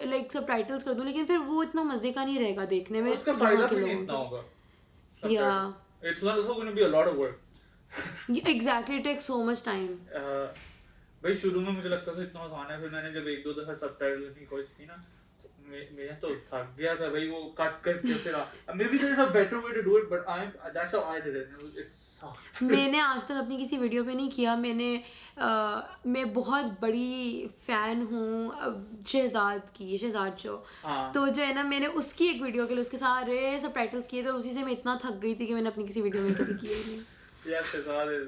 लाइक सबटाइटल्स कर दूं, लेकिन फिर वो इतना मजे का नहीं रहेगा देखने में। उसका फायदा भी नहीं इतना होगा। या It's also going to be a lot of work. Exactly, it takes so much time. भाई शुरू में मुझे लगता था इतना आसान है, फिर मैंने जब 1-2 दफा सबटाइटल की कोशिश की ना, मैं तो थक गया था भाई वो कट करके फिर maybe there's a better way to do it but that's how I did it. It sucked. मैंने आज तक अपनी किसी वीडियो पे नहीं किया। मैं बहुत बड़ी फ़ैन हूँ शहजाद की, शहजाद शो। हाँ तो जो है ना, मैंने उसकी एक वीडियो के लिए उसके सारे सबटाइटल्स किए थे, उसी से मैं इतना थक गई थी कि मैंने अपनी किसी वीडियो में कभी किया ही नहीं। yeah, Shehzad is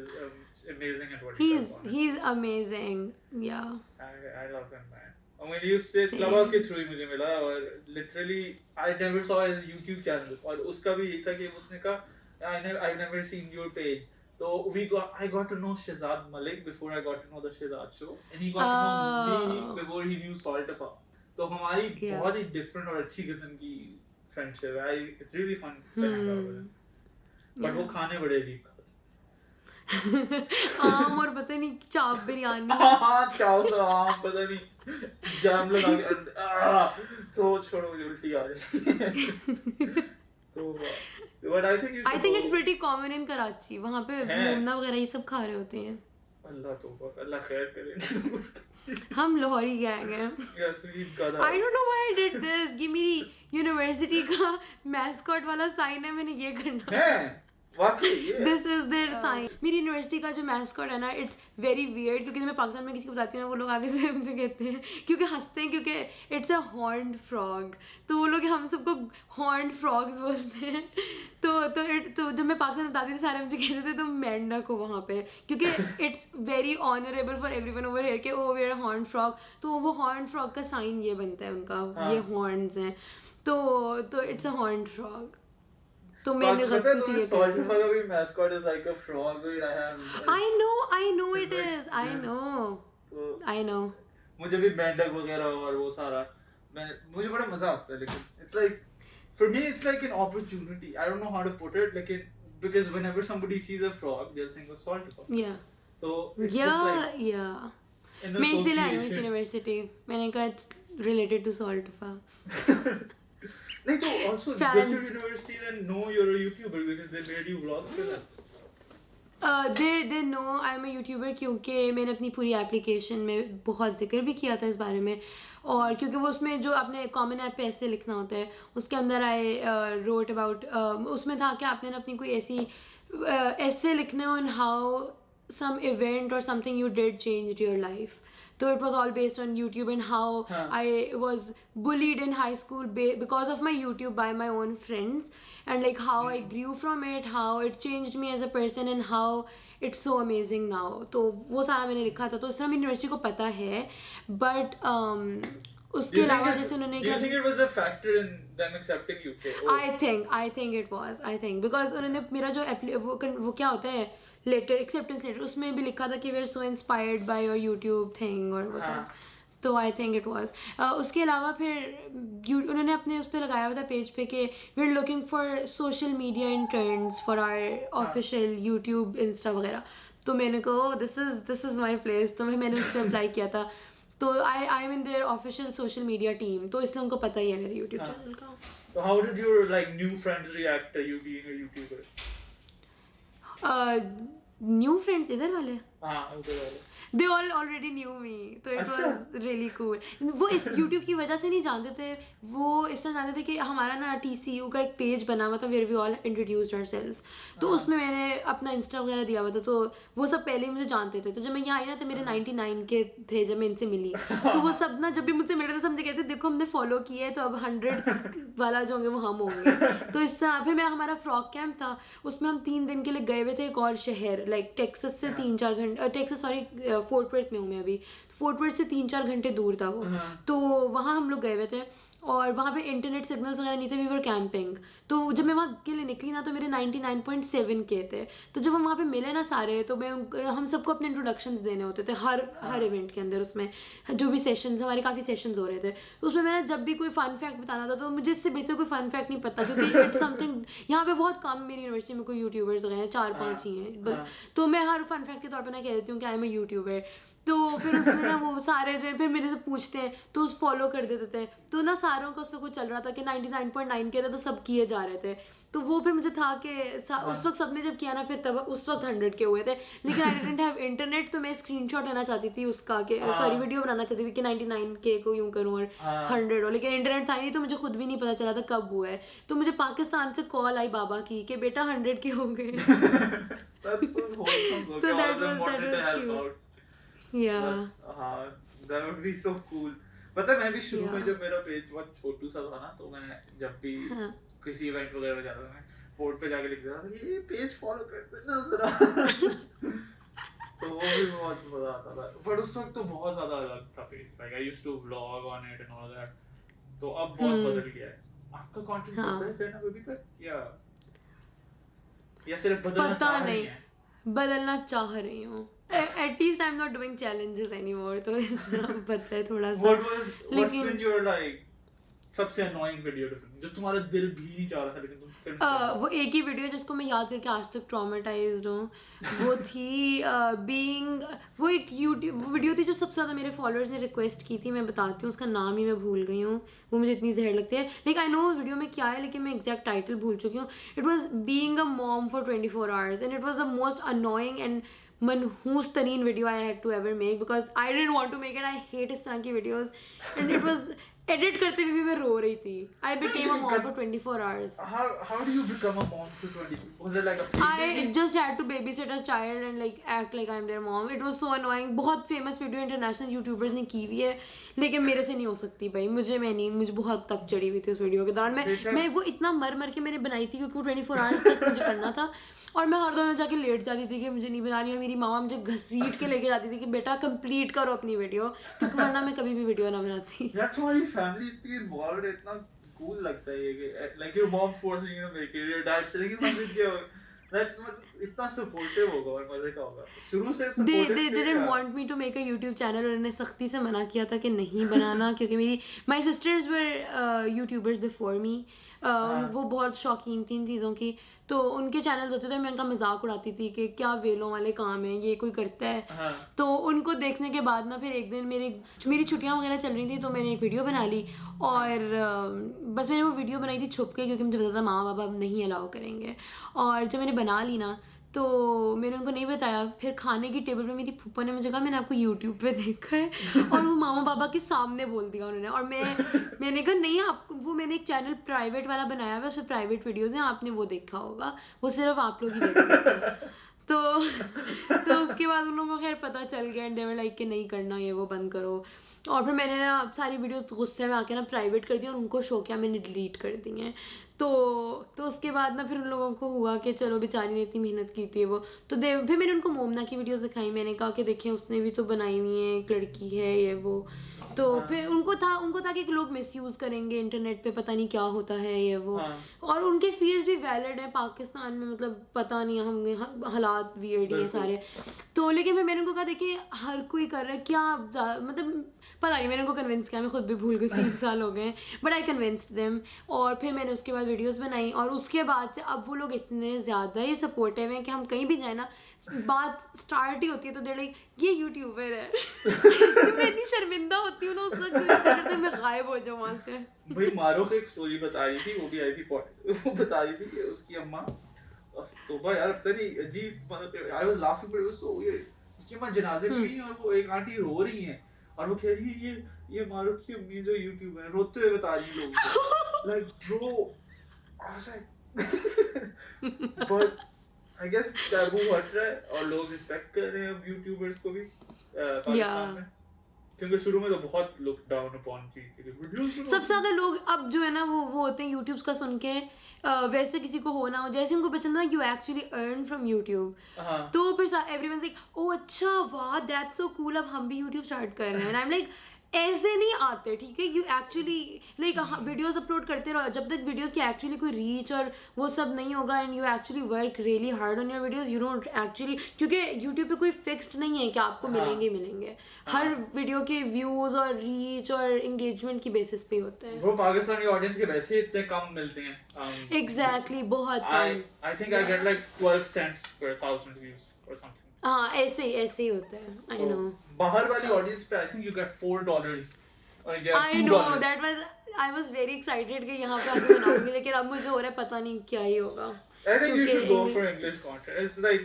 amazing at what he does. He's amazing, yeah. I love him, man. I mean, you से Same. Clubhouse के through ही मुझे मिला और literally I never saw his YouTube channel और उसका भी यही था कि उसने कहा I've never seen your page. So I got to know Shehzad Malik before I got to know the Shehzad show and he got to know me before he knew Saltifa. तो हमारी बहुत ही different और अच्छी किस्म की friendship है. It's really fun to hang out with him. But वो खाने बड़े अजीब आम और पता नहीं चाप बिरयानी। हाँ चाव तो आम पता नहीं जाम लगा के तो छोड़ो मुझे उल्टी आ रही तो but I think it's pretty common in Karachi। वहाँ पे मोमना वगैरह ये सब खा रहे होते हैं। अल्लाह खैर करे हम लाहौरी गैंग हैं। yes we got I don't know why I did this। ये मेरी यूनिवर्सिटी का मैस्कॉट वाला साइन है, मैंने ये करना है वाकई दिस इज देयर साइन। मेरी यूनिवर्सिटी का जो मैस्कॉट है ना, इट्स वेरी वियर्ड, क्योंकि मैं पाकिस्तान में किसी को बताती हूँ ना, वो लोग आगे से मुझे कहते हैं, क्योंकि हंसते हैं, क्योंकि इट्स अ हॉर्न्ड फ्रॉग, तो वो लोग हम सबको हॉर्न्ड फ्रॉग्स बोलते हैं। तो जब मैं पाकिस्तान में बताती थी सारे मुझे कहते थे तुम मेंढक हो वहाँ पे, क्योंकि it's very honourable for everyone over here के oh we are horned frog. तो वो हॉर्न्ड फ्रॉग का साइन ये बनता है उनका, ये हॉर्न्स हैं, तो इट्स अ हॉर्न्ड फ्रॉग। तो मैंने गलती से ये कर दिया। का भी mascot is like a frog I know it is, I know मुझे भी मेंढक वगैरह और वो सारा मुझे बड़ा मजा आता है, लेकिन it's like for me it's like an opportunity. I don't know how to put it, लेकिन because whenever somebody sees a frog they'll think of Saltifa. Yeah. So it's just like मैं इसलिए आई हूँ इस यूनिवर्सिटी, मैंने कहा it's related to Saltifa। नहीं तो also does your university then know you're a YouTuber because they made you vlog for them? They know I'm a YouTuber क्योंकि मैंने अपनी पूरी एप्लीकेशन में बहुत जिक्र भी किया था इस बारे में, और क्योंकि वो उसमें जो आपने कॉमन ऐप पे ऐसे लिखना होता है, उसके अंदर आई रोट अबाउट, उसमें था कि आपने अपनी कोई ऐसी ऐसे लिखने on how some event or something you did changed your life. So it was all based on YouTube and how I was bullied in high school because of my YouTube by my own friends, and like how I grew from it, how it changed me as a person and how it's so amazing now. तो वो सारा मैंने लिखा था, तो उस तरह मेरी यूनिवर्सिटी को पता है, but उसके अलावा जैसे उन्होंने Do you think it was a factor in them accepting UK? I think it was, because उन्होंने मेरा जो वो क्या होता है लेटर, एक्सेप्टेंस लेटर, उसमें भी लिखा था कि we are so inspired by your YouTube thing और वो सब, तो आई थिंक इट वाज। उसके अलावा फिर उन्होंने अपने उस पर लगाया हुआ था पेज पे कि we are looking for social media interns for our official YouTube Insta वगैरह, तो मैंने कहा दिस इज़ माई प्लेस, तो मैंने उस पर अप्लाई किया था, तो I M in their official social media team, तो इसलिए उनको पता ही है मेरे यूट्यूब चैनल का। So how did your like new friends react to you being a YouTuber? New friends इधर वाले, हाँ उधर वाले, they all already knew me, तो it was really cool। वो इस YouTube की वजह से नहीं जानते थे, वो इस तरह जानते थे कि हमारा ना TCU का एक पेज बना हुआ था where we all introduced ourselves, तो उसमें मैंने अपना इंस्टा वगैरह दिया हुआ था, तो वो सब पहले ही मुझे जानते थे। तो जब मैं यहाँ आई ना, तो मेरे 99 के थे जब मैं इनसे मिली, तो वो सब ना जब भी मुझसे मिल रहे थे सब मुझे कहते देखो हमने फॉलो किया है, तो अब 100 वाला जो होंगे वो हम होंगे। तो इस तरह फिर हमारा फ्रॉक कैंप था, उसमें हम 3 दिन के लिए गए हुए थे एक और शहर, लाइक टेक्सास से 3-4 घंटे, टेक्सास सॉरी फोर्ट वर्थ में हूँ मैं अभी, फोर्ट वर्थ से 3-4 घंटे दूर था वो, तो वहाँ हम लोग गए हुए थे, और वहाँ पे इंटरनेट सिग्नल्स वगैरह नहीं थे, वी वर कैंपिंग। तो जब मैं वहाँ के लिए निकली ना, तो मेरे 99.7 के थे, तो जब हम वहाँ पे मिले ना सारे, तो हम सबको अपने इंट्रोडक्शंस देने होते थे हर इवेंट के अंदर, उसमें जो भी सेशंस, हमारे काफ़ी सेशंस हो रहे थे, तो उसमें मैंने जब भी कोई फन फैक्ट बताना था, तो मुझे इससे बेहतर कोई फन फैक्ट नहीं पता, क्योंकि इट्स समथिंग, यहाँ पे बहुत कम मेरी यूनिवर्सिटी में कोई यूट्यूबर्स वगैरह 4-5 ही हैं, तो मैं हर फन फैक्ट के तौर पर ना कह देती हूँ कि आई एम ए यूट्यूबर। तो फिर उसमें ना वो सारे जो है फिर मेरे से पूछते हैं, तो उस फॉलो कर देते थे, तो ना सारों का उससे कुछ चल रहा था कि 99.9 के थे, तो सब किए जा रहे थे, तो वो फिर मुझे था कि उस वक्त सबने जब किया ना फिर तब उस वक्त 100 के हुए थे, लेकिन आई डिडंट हैव इंटरनेट, तो मैं स्क्रीनशॉट लेना चाहती थी उसका कि सॉरी वीडियो बनाना चाहती थी कि 99 के को यूं करूं और 100 हो, लेकिन इंटरनेट था ही नहीं, तो मुझे खुद भी नहीं पता चला था कब हुआ है। तो मुझे पाकिस्तान से कॉल आई बाबा की कि बेटा 100 के हो गए। That's so wholesome. So So all that of them was wanted to help cute. out. Yeah. हाँ, that would be so cool. पता है मैं भी शुरू में Yeah. जब मेरा पेज बहुत छोटू सा था ना, तो मैं जब भी हाँ. किसी इवेंट वगैरह में जाता था, मैं बोर्ड पे जाके लिख देता था ये पेज फॉलो करते ना जरा। तो वो भी बहुत मजा आता था, पर उस वक्त तो बहुत ज्यादा अलग था page, like I used to vlog on it and all that. तो अब बहुत बदल गया है। आपका कंटेंट हाँ. बदला है सेना अभी तक या सिर्फ बदलना पता चाह रही नहीं, हैं? बदलना चाह रही हूँ। At least I am not doing challenges anymore, तो इस तरह पता है थोड़ा सा। What's लेकिन been your like सबसे annoying video to film जो तुम्हारा दिल भी नहीं चाह रहा था लेकिन तुम फिल्म वो एक ही वीडियो जिसको मैं याद करके आज तक ट्रॉमेटाइज्ड हूँ, वो थी बीइंग, वो एक यूट्यूब वीडियो थी जो सबसे ज़्यादा मेरे फॉलोअर्स ने रिक्वेस्ट की थी। मैं बताती हूँ, उसका नाम ही मैं भूल गई हूँ, वो मुझे इतनी जहर लगती है। लाइक आई नो वीडियो में क्या है, लेकिन मैं एग्जैक्ट टाइटल भूल चुकी हूँ। It was being a mom for 24 hours and it was the most annoying and मनहूस तरीन video I had to ever make, because I didn't want to make it. I hate इस तरह की videos and it was edit करते हुए भी मैं रो रही थी। I became a mom for 24 hours. how do you become a mom for 20? Was it like a fake I baby? just had to babysit a child and like act like I'm their mom. It was so annoying. बहुत famous video international YouTubers ने की हुई है, लेकिन मेरे से नहीं हो सकती भाई। मुझे बहुत तब चढ़ी हुई थी उस वीडियो के दौरान। मैं वो इतना मर के मैंने बनाई थी क्योंकि वो 24 hours तक मुझे करना था, और मैं हर दौरान जाके लेट जाती थी कि मुझे नहीं बनानी, और मेरी मामा मुझे घसीट के लेके जाती थी कि बेटा कंप्लीट करो अपनी वीडियो, क्योंकि वरना मैं कभी भी वीडियो ना बनाती। यार तुम्हारी फैमिली इतनी इन्वॉल्वड है, इतना कूल लगता है ये कि like your mom forcing you to make it, your dad saying कि मत किया, that's what इतना सपोर्टिव होगा और मजे का होगा। शुरू से supportive they didn't want me to make a YouTube channel, और उन्होंने सख्ती से मना किया था कि नहीं बनाना, क्योंकि my sisters were YouTubers before me. वो बहुत शौकीन थी इन चीज़ों की, तो उनके चैनल्स होते थे, मैं उनका मजाक उड़ाती थी कि क्या वेलों वाले काम है, ये कोई करता है। तो उनको देखने के बाद ना फिर एक दिन मेरी छुट्टियां वगैरह चल रही थी, तो मैंने एक वीडियो बना ली, और बस मैंने वो वीडियो बनाई थी छुप के, क्योंकि मुझे पता था माँ बाबा नहीं अलाउ करेंगे। और जब मैंने बना ली ना, तो मैंने उनको नहीं बताया। फिर खाने की टेबल पे मेरी फूफा ने मुझे कहा मैंने आपको यूट्यूब पे देखा है, और वो मामा पापा के सामने बोल दिया उन्होंने। और मैंने कहा नहीं, आपको वो मैंने एक चैनल प्राइवेट वाला बनाया हुआ है, उसमें प्राइवेट वीडियोज़ हैं, आपने वो देखा होगा, वो सिर्फ आप लोग ही देख सकते हैं। तो उसके बाद उन लोगों को खैर पता चल गया, एंड दे वर लाइक कि नहीं करना, ये वो बंद करो। और फिर मैंने ना सारी वीडियोस गुस्से में आके ना प्राइवेट कर दी, और उनको शो किया मैंने डिलीट कर दी हैं। तो उसके बाद ना फिर उन लोगों को हुआ कि चलो बेचारी ने इतनी मेहनत की थी वो, तो फिर मैंने उनको मोमना की वीडियोस दिखाई। मैंने कहा कि देखें उसने भी तो बनाई हुई है, एक लड़की है ये वो। तो फिर उनको था कि लोग मिसयूज़ करेंगे इंटरनेट पे, पता नहीं क्या होता है ये वो। और उनके फीयर्स भी वैलिड है पाकिस्तान में, मतलब पता नहीं हम हालात वियर्ड है सारे। तो लेकिन फिर मैंने उनको कहा देखिए हर कोई कर रहा है, क्या मतलब पता नहीं, मैंने उनको कन्विंस किया, मैं खुद भी भूल गई, 3 साल हो गए, बट आई कन्विंस्ड देम। और फिर मैंने उसके बाद वीडियोस बनाई, और उसके बाद से अब वो लोग इतने ज़्यादा ही सपोर्टिव हैं कि हम कहीं भी जाए ना, बात स्टार्ट ही होती है तो देर लाइक ये यूट्यूबर है। तो मैं इतनी शर्मिंदा होती हूँ ना उस वक्त, मैं गायब हो जाऊँ वहाँ से। भाई मारूफ एक स्टोरी बता रही थी, वो भी आई थी, वो बता रही थी कि उसकी अम्मा, तौबा यार पता नहीं अजीब, मतलब I was laughing but it was so weird. उसकी अम्मा जनाजे में गई और वो एक आंटी रो रही है, और वो कह रही है ये मारूफ की अम्मी जो यूट्यूबर है, रोते हुए बता रही लोगों को, like bro I was like but I guess taboo हट रहा है और लोग रिस्पेक्ट कर रहे हैं अब यूट्यूबर्स को भी पाकिस्तान में, क्योंकि शुरू में तो बहुत लुक डाउन अपॉन चीज थी वीडियोस। सबसे ज्यादा लोग अब जो है ना वो होते हैं यूट्यूब का सुन के, वैसे किसी को हो ना हो, जैसे उनको पता चलता है you actually earn from YouTube, तो फिर एवरीवनस लाइक ओ अच्छा वाह दैट्स सो कूल, अब हम भी यूट्यूब स्टार्ट कर रहे हैं। आई एम लाइक ऐसे नहीं आते, ठीक है, you actually like videos upload करते रहो, जब तक वीडियोस की एक्चुअली कोई रीच और वो सब नहीं होगा, and you actually work really hard on your videos, you don't actually, क्योंकि यूट्यूब पे कोई फिक्स्ड नहीं है कि आपको मिलेंगे, हर वीडियो के व्यूज और रीच और एंगेजमेंट की बेसिस पे होते हैं। वो पाकिस्तानी ऑडियंस के वैसे इतने कम मिलते हैं। एग्जैक्टली बहुत कम। I think I get like 12 cents पर 1000 व्यूज और समथिंग। हाँ ऐसे ही होता है, आई नो। बाहर वाली ऑडियंस पे आई थिंक यू गेट $4 और यार I know that was I was very excited कि यहाँ पे आके बनाऊंगी, लेकिन अब मुझे हो रहा है पता नहीं क्या ही होगा. I think you should go क्योंकि for English content. It's like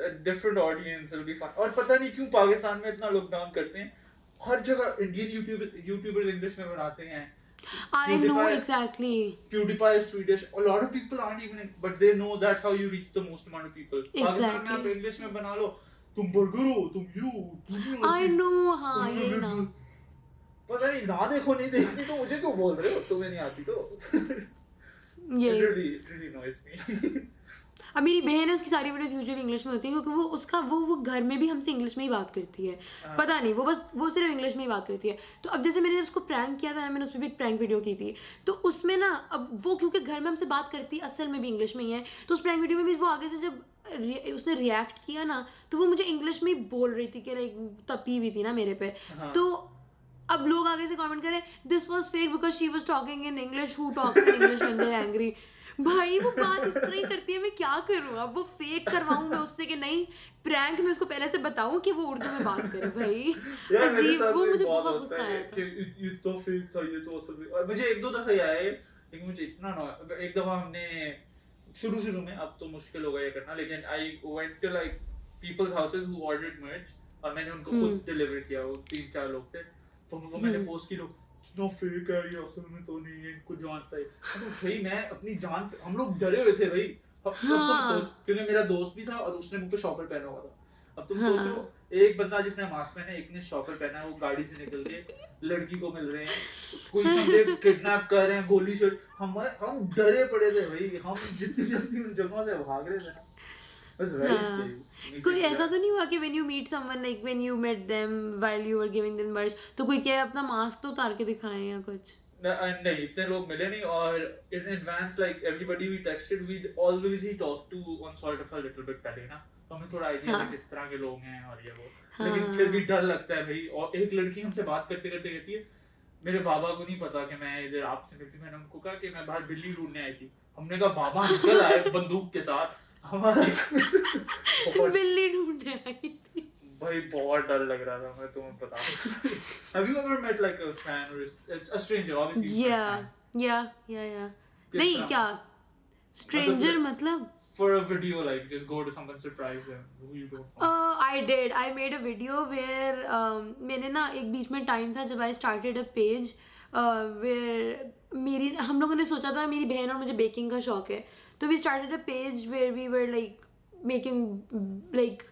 a different audience. It'll be fun. और पता नहीं क्यों पाकिस्तान में इतना लॉकडाउन करते हैं. हर जगह इंडियन यूट्यूबर्स इंग्लिश में बनाते हैं. I know exactly. PewDiePie is Swedish. A lot of people aren't even, but they know that's how you reach the most amount of people. Pakistan में आप इंग्लिश में बना लो. तुम बर्गर हो, तुम I know, हाँ ये ना. पता नहीं ना देखो नहीं देखनी तो मुझे क्यों बोल रहे हो, तुम्हें नहीं आती तो. ये really annoys me. अब मेरी बहन है, उसकी सारी वीडियोस यूजुअली इंग्लिश में होती हैं, क्योंकि वो उसका वो घर में भी हमसे इंग्लिश में ही बात करती है. पता नहीं वो सिर्फ इंग्लिश में ही बात करती है. तो अब जैसे मैंने उसको प्रैंक किया था, मैंने उस पर भी एक प्रैंक वीडियो की थी, तो उसमें ना अब वो क्योंकि घर में हमसे बात करती है असल में भी इंग्लिश में ही है, तो उस प्रैंक वीडियो में भी वो आगे से जब उसने रिएक्ट किया ना, तो वो मुझे इंग्लिश में ही बोल रही थी कि लाइक तपी हुई थी ना मेरे पे. तो अब लोग आगे से कमेंट करें this was fake because she was talking in English, who talks in English when they are angry. भाई वो बात इस तरह ही करती है, मैं क्या करूँ अब? वो फेक करवाऊँ मैं उससे कि नहीं प्रैंक में उसको पहले से बताऊँ कि वो उर्दू में बात करे. भाई अजीब, वो मुझे बहुत गुस्सा आया था. ये तो फेक था, ये तो असल में. और मुझे एक दो दफा आया है, लेकिन मुझे इतना ना, एक दफा हमने शुरू में, अब तो मुश्किल हो गया ये करना, लेकिन I went to like peoples houses who ordered merch और मैंने उनको खुद डिलीवर किया. वो 3-4 लोग थे, तो उनको मैंने पोस्ट की, लोग कितना फेक है ये, असल में तो नहीं है, इनको जानता है. तो भाई मैं अपनी जान, हम लोग डरे हुए थे भाई. अब तुम सोच, क्योंकि मेरा दोस्त भी था और उसने मुझ पे शॉपर पहना हुआ था. अब तुम सोचो, एक बंदा जिसने मास्क पहना है, एक ने शॉपर पहना है, वो गाड़ी से निकल के लड़की को मिल रहे हैं, कोई समझे किडनैप कर रहे हैं, गोली शॉट. हम डरे पड़े थे भाई. हम जितनी जल्दी उन जगहों से भाग रहे थे. कोई ऐसा तो नहीं हुआ कि when you meet someone, like when you met them while you were giving them merch, तो कोई क्या अपना मास्क तो उतार के दिखाए या कुछ? नहीं, इतने लोग मिले नहीं. और in advance like everybody we texted, we always he talked to on sort of a little bit पहले ना, तो हमें थोड़ा आइडिया था किस तरह के लोग हैं और ये वो. लेकिन फिर भी डर लगता है भाई. और एक लड़की हमसे बात करते करते कहती है मेरे बाबा को नहीं पता कि मैं इधर आपसे मिलती. मैंने उनको कहा कि मैं बाहर बिल्ली ढूंढने आई थी. हमने कहा बाबा निकल आए बंदूक के साथ. बिल्ली ढूंढने आई थी. भाई बहुत डर लग रहा था, मैं तुम्हें बता. Have you ever met like a fan or a stranger? Obviously. Yeah. नहीं क्या stranger मतलब? For a video, like just go to someone, surprise them who you don't know. I did. I made a video where मैंने ना एक बीच में time था जब I started a page where हम लोगों ने सोचा था, मेरी बहन और मुझे बेकिंग का शौक है, तो we started a page where we were like making like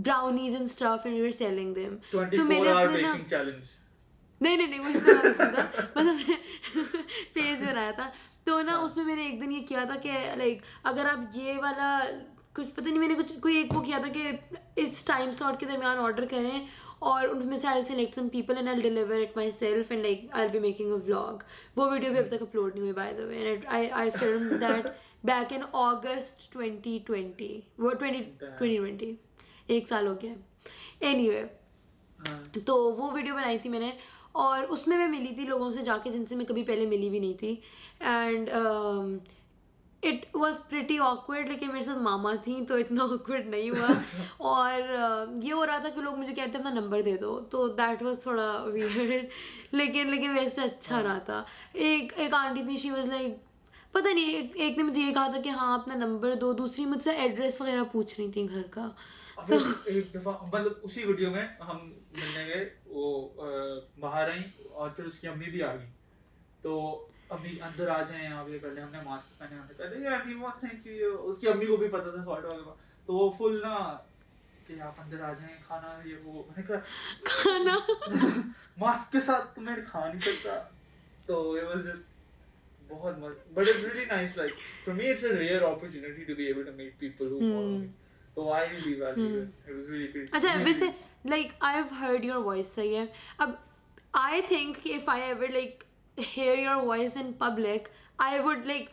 brownies and stuff and we were selling them. 24-hour baking challenge. नहीं वो इस तरह नहीं था, मतलब पेज बनाया था. तो ना उसमें मैंने एक दिन ये किया था कि लाइक अगर आप ये वाला कुछ पता नहीं, मैंने कोई एक वो किया था कि इस टाइम स्लॉट के दरमियान ऑर्डर करें और उनमें से I'll select some people and I'll deliver it myself and like I'll be making a vlog. वो वीडियो भी अब तक अपलोड नहीं हुई by the way, and I filmed that back in August 2020. वो 2020 एक साल हो गया. Anyway, तो वो वीडियो बनाई थी मैंने और उसमें मैं मिली थी लोगों से जाके जिनसे मैं कभी पहले मिली भी नहीं थी. And it was pretty awkward, लेकिन मेरे साथ मामा थी तो इतना ऑकवर्ड नहीं हुआ. और ये हो रहा था कि लोग मुझे कहते अपना नंबर दे दो, तो दैट वाज थोड़ा वियर्ड. लेकिन वैसे अच्छा रहा था. एक आंटी थी, शी वाज लाइक पता नहीं, एक ने मुझे ये कहा था कि हाँ अपना नंबर दो, दूसरी मुझसे एड्रेस वगैरह पूछ रही थी घर का. तो एक दफा मतलब उसी वीडियो में हम मिलने गए, वो बाहर आई और फिर उसकी अम्मी भी आ गई. तो अभी अंदर आ जाए आप ये कर ले, हमने मास्क पहने, हमने कहा यार आंटी बहुत थैंक यू. उसकी अम्मी को भी पता था सॉर्ट वगैरह, तो वो फुल ना कि आप अंदर आ जाएं, खाना ये वो. मैंने कहा खाना मास्क के साथ तो मैं खा नहीं सकता. तो it was just बहुत मस्त, but it's really nice. Like for me it's a rare opportunity to be able to meet people who follow me. So I really value it. It was really great. अच्छा वैसे like I've heard your voice, सही है. अब I think if I ever like hear your voice in public, I would like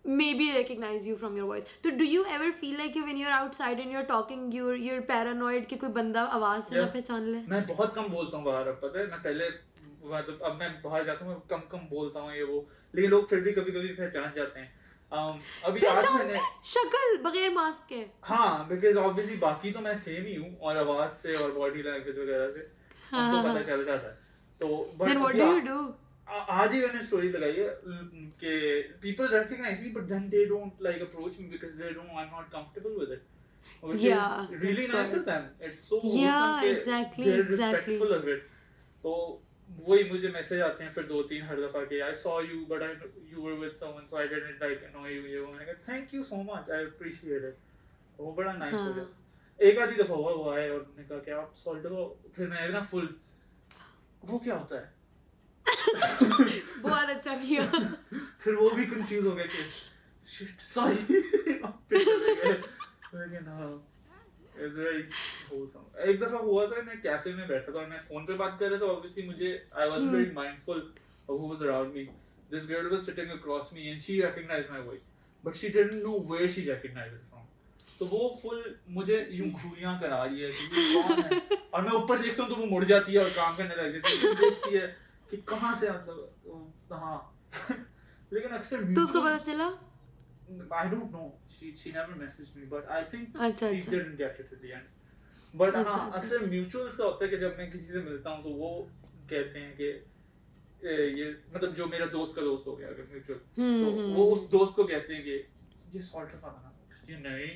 maybe recognize you from your voice. So do you ever feel like when you're outside and you're talking, you're paranoid कि कोई बंदा आवाज से ना पहचान ले? मैं बहुत कम बोलता हूँ बाहर. अब पता है मैं पहले मतलब अब मैं बाहर जाता हूँ मैं कम बोलता हूँ ये वो, लेकिन लोग फिर भी कभी पहचान जाते हैं. अभी आज मैंने शक्ल बगैर मास्क के. हाँ, बिकॉज ऑब्वियसली बाकी तो मैं सेम ही हूँ और आवाज से और बॉडी लैंग्वेज वगैरह से उनको पता चल जाता है. तो Then what do you do? आज ही मैंने स्टोरी लगाई है कि people recognize me but then they don't like approach me because they know I'm not comfortable with it, which Yeah, is really that's nice of good. them. It's so Yeah, wholesome कि exactly, they're exactly. respectful of it. तो वही मुझे message आते हैं फिर 2-3 हर दफा कि I saw you but you were with someone so I didn't like annoy you. मैंने कहा thank you so much, I appreciate it. वो बड़ा नाइस हो गया. एक आधी दफा हुआ है और मैंने कहा कि आप सॉल्ट हो, फिर मैं ना फुल वो क्या होता है बहुत अच्छा किया. फिर वो भी कंफ्यूज हो गया कि शिट सॉरी फिर चले गए. लेकिन हाँ इट्स वेरी होलसम. एक दफा हुआ था मैं कैफे में बैठा था और मैं फोन पे बात कर रहा था. ऑब्वियसली मुझे I was very mindful of who was around me. This girl was sitting across me and she recognized my voice, but she didn't know where she recognized it from. तो वो full मुझे यूं घूरियां करा रही है कि ये कौन है और मैं ऊपर देखता हूँ तो वो मुड़ जाती है और काम करने लग जाती है. देखती है कि कहाँ से मतलब हाँ. लेकिन अक्सर तो उसको पता चला? I don't know. She never messaged me, but I think अच्छा, she अच्छा. didn't get it at the end. But अच्छा, हाँ अच्छा. अक्सर म्यूचुअल्स का होता है कि जब मैं किसी से मिलता हूँ तो वो कहते हैं कि ये मतलब जो मेरा दोस्त का दोस्त हो गया अगर म्यूचुअल तो वो उस दोस्त को कहते हैं कि ये सॉल्ट था ना. ये नहीं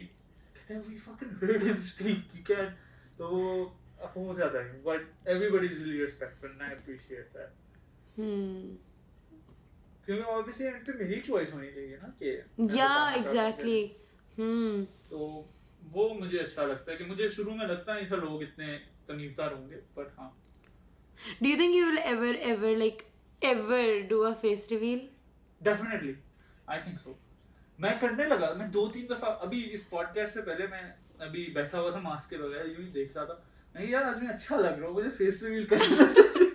कहते हैं we fucking heard him speak. You can तो हो जाता है. But everybody is really respectful and I appreciate that. क्योंकि ऑब्वियसली एंड पे मेरी चॉइस होनी चाहिए ना कि या एग्जैक्टली. तो वो मुझे अच्छा लगता है कि मुझे शुरू में लगता नहीं था लोग इतने तमीजदार होंगे. बट हाँ. Do you think you will ever do a face reveal? Definitely I think so. मैं करने लगा. मैं 2-3 दफा अभी इस पॉडकास्ट से पहले मैं अभी बैठा हुआ था मास्क के बगैर यूं ही देख रहा था. मैं यार आज मैं अच्छा लग रहा हूँ मुझे फेस रिवील करना चाहिए.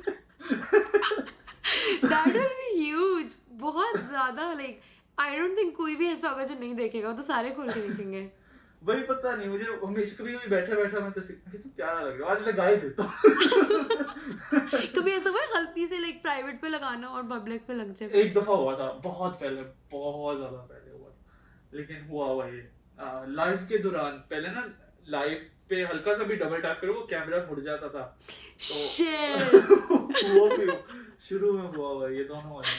That will be huge. बहुत ज्यादा like I don't think कोई भी ऐसा होगा जो नहीं देखेगा. वो तो सारे खोल के देखेंगे. वही पता नहीं मुझे हमेशा कभी कभी बैठा बैठा मैं तो तू प्यारा लग रहा है आज लगा ही देता हूँ. कभी ऐसा हुआ गलती से लाइक प्राइवेट पे लगाना और पब्लिक पे लग जाए? एक दफा हुआ था बहुत पहले बहुत ज्यादा पहले हुआ था. लेकिन हुआ ये लाइव के दौरान. पहले ना लाइव पे हल्का सा भी डबल टैप करो वो कैमरा मुड़ जाता था. तो वो भी शुरू में हुआ ये दोनों हुए.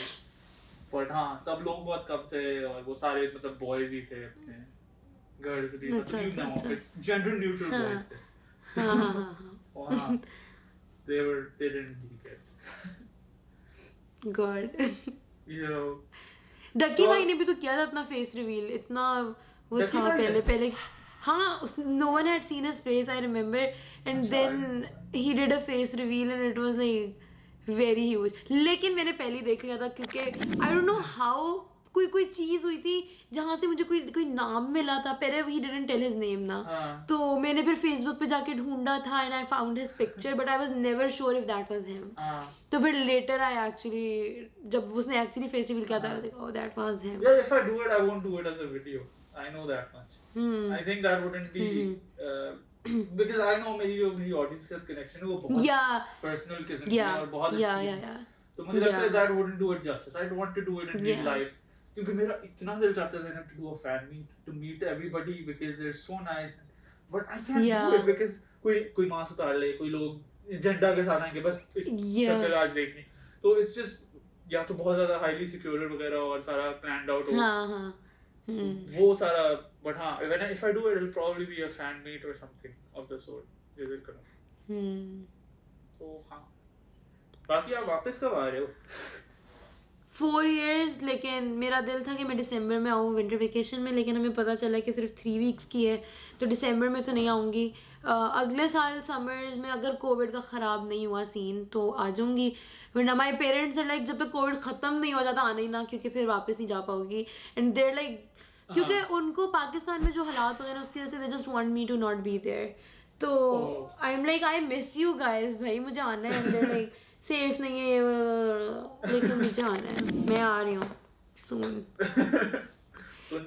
बट हाँ तब लोग बहुत कम थे और वो सारे मतलब बॉयज ही थे अपने. गर्ल्स भी मतलब इट्स जेंडर न्यूट्रल बॉयज थे. हाँ they didn't need it. God. You know डकी भाई ने भी तो किया था अपना फेस रिवील. इतना वो था पहले. हाँ no one had seen his face I remember and then he did a face reveal and it was like very huge. लेकिन मैंने पहले देख लिया था क्योंकि I don't know how कोई चीज हुई थी जहाँ से मुझे कोई नाम मिला था. पहले he didn't tell his name ना. तो मैंने फिर Facebook पे जाके ढूंढा था and I found his picture but I was never sure if that was him. तो फिर later I actually जब उसने actually face reveal किया था I was like oh that was him. Yeah, if I do it I won't do it as a video. I know that much. I think that wouldn't be because I know मेरी audience के साथ connection है वो बहुत personal किस्म की और बहुत अच्छी है. तो मुझे लगता है that wouldn't do it justice. I'd want to do it in real life. क्योंकि मेरा इतना दिल चाहता है to do a fan meet to meet everybody because they're so nice. But I can't do it because कोई mask उतार ले कोई लोग एजेंडा के साथ आएंगे बस इस शक्ल आज देखनी. तो it's just या तो बहुत ज़्यादा highly secured वगैरह और सारा planned out हो. वो सारा. But हाँ if I do it it'll probably be a fan meet or something of the sort. जरूर करूँ. तो हाँ बाकी आप वापस कब आ रहे हो? 4 years. लेकिन मेरा दिल था कि मैं दिसंबर में आऊँ विंटर वेकेशन में. लेकिन हमें पता चला कि सिर्फ 3 weeks की है तो दिसंबर में तो नहीं आऊँगी. अगले साल समर्स में अगर कोविड का ख़राब नहीं हुआ सीन तो आ जाऊँगी. वरना माई पेरेंट्स लाइक जब तक कोविड ख़त्म नहीं हो जाता आना ही ना क्योंकि फिर वापस नहीं जा पाओगी. एंड देर लाइक क्योंकि उनको पाकिस्तान में जो हालात हो गए ना उसकी वजह से they just want me to not be there. तो I am like I miss you guys भाई मुझे आना है. एंड लाइक सेफ नहीं है लेकिन मुझे आना है. मैं आ रही हूँ सून.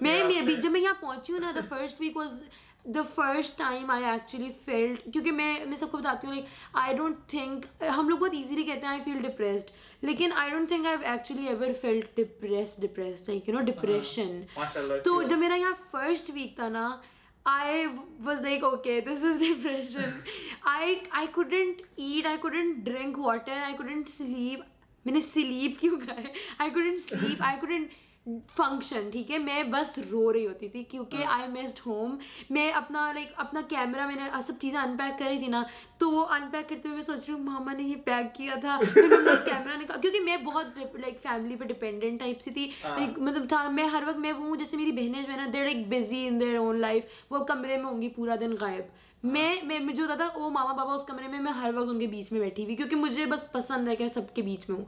मैं अभी जब मैं यहाँ पहुँची हूँ ना the first week was the first time I actually felt. क्योंकि मैं सबको बताती हूँ लाइक आई डोंट थिंक हम लोग बहुत ईजीली कहते हैं आई फील डिप्रेस्ड लेकिन I don't think I have actually ever felt depressed like you know depression. तो जब मेरा यहाँ फर्स्ट वीक था ना I was like, okay, this is depression. I couldn't eat, I couldn't drink water, I couldn't sleep. मैंने sleep क्यों कहा है? I couldn't sleep, I couldn't function, ठीक है, मैं बस रो रही होती थी क्योंकि आई मिस्ड होम. मैं अपना कैमरा, मैंने सब चीज़ें अनपैक करी थी ना, तो अनपैक करते हुए मैं सोच रही हूँ मामा ने ये पैक किया था, फिर मैंने कैमरा निकाल, क्योंकि मैं बहुत फैमिली पे डिपेंडेंट टाइप सी थी. मतलब था, मैं हर वक्त मैं वो हूँ, जैसे मेरी बहनें जो है ना, they're busy in their own life, वो कमरे में होंगी पूरा दिन गायब. मैं मुझे होता था वो मामा पापा उस कमरे में, मैं हर वक्त उनके बीच में बैठी हुई, क्योंकि मुझे बस पसंद है कि मैं सबके बीच में हूँ.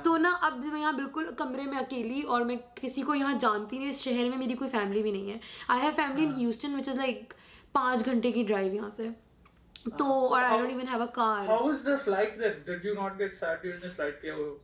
तो ना अब मैं यहाँ बिल्कुल कमरे में अकेली, और मैं किसी को यहाँ जानती नहीं, इस शहर में मेरी कोई फैमिली भी नहीं है. I have family in Houston which is like 5 घंटे की ड्राइव यहाँ से. तो और आई don't even have a car. How was the flight then? Did you not get sad during the flight? क्या वो?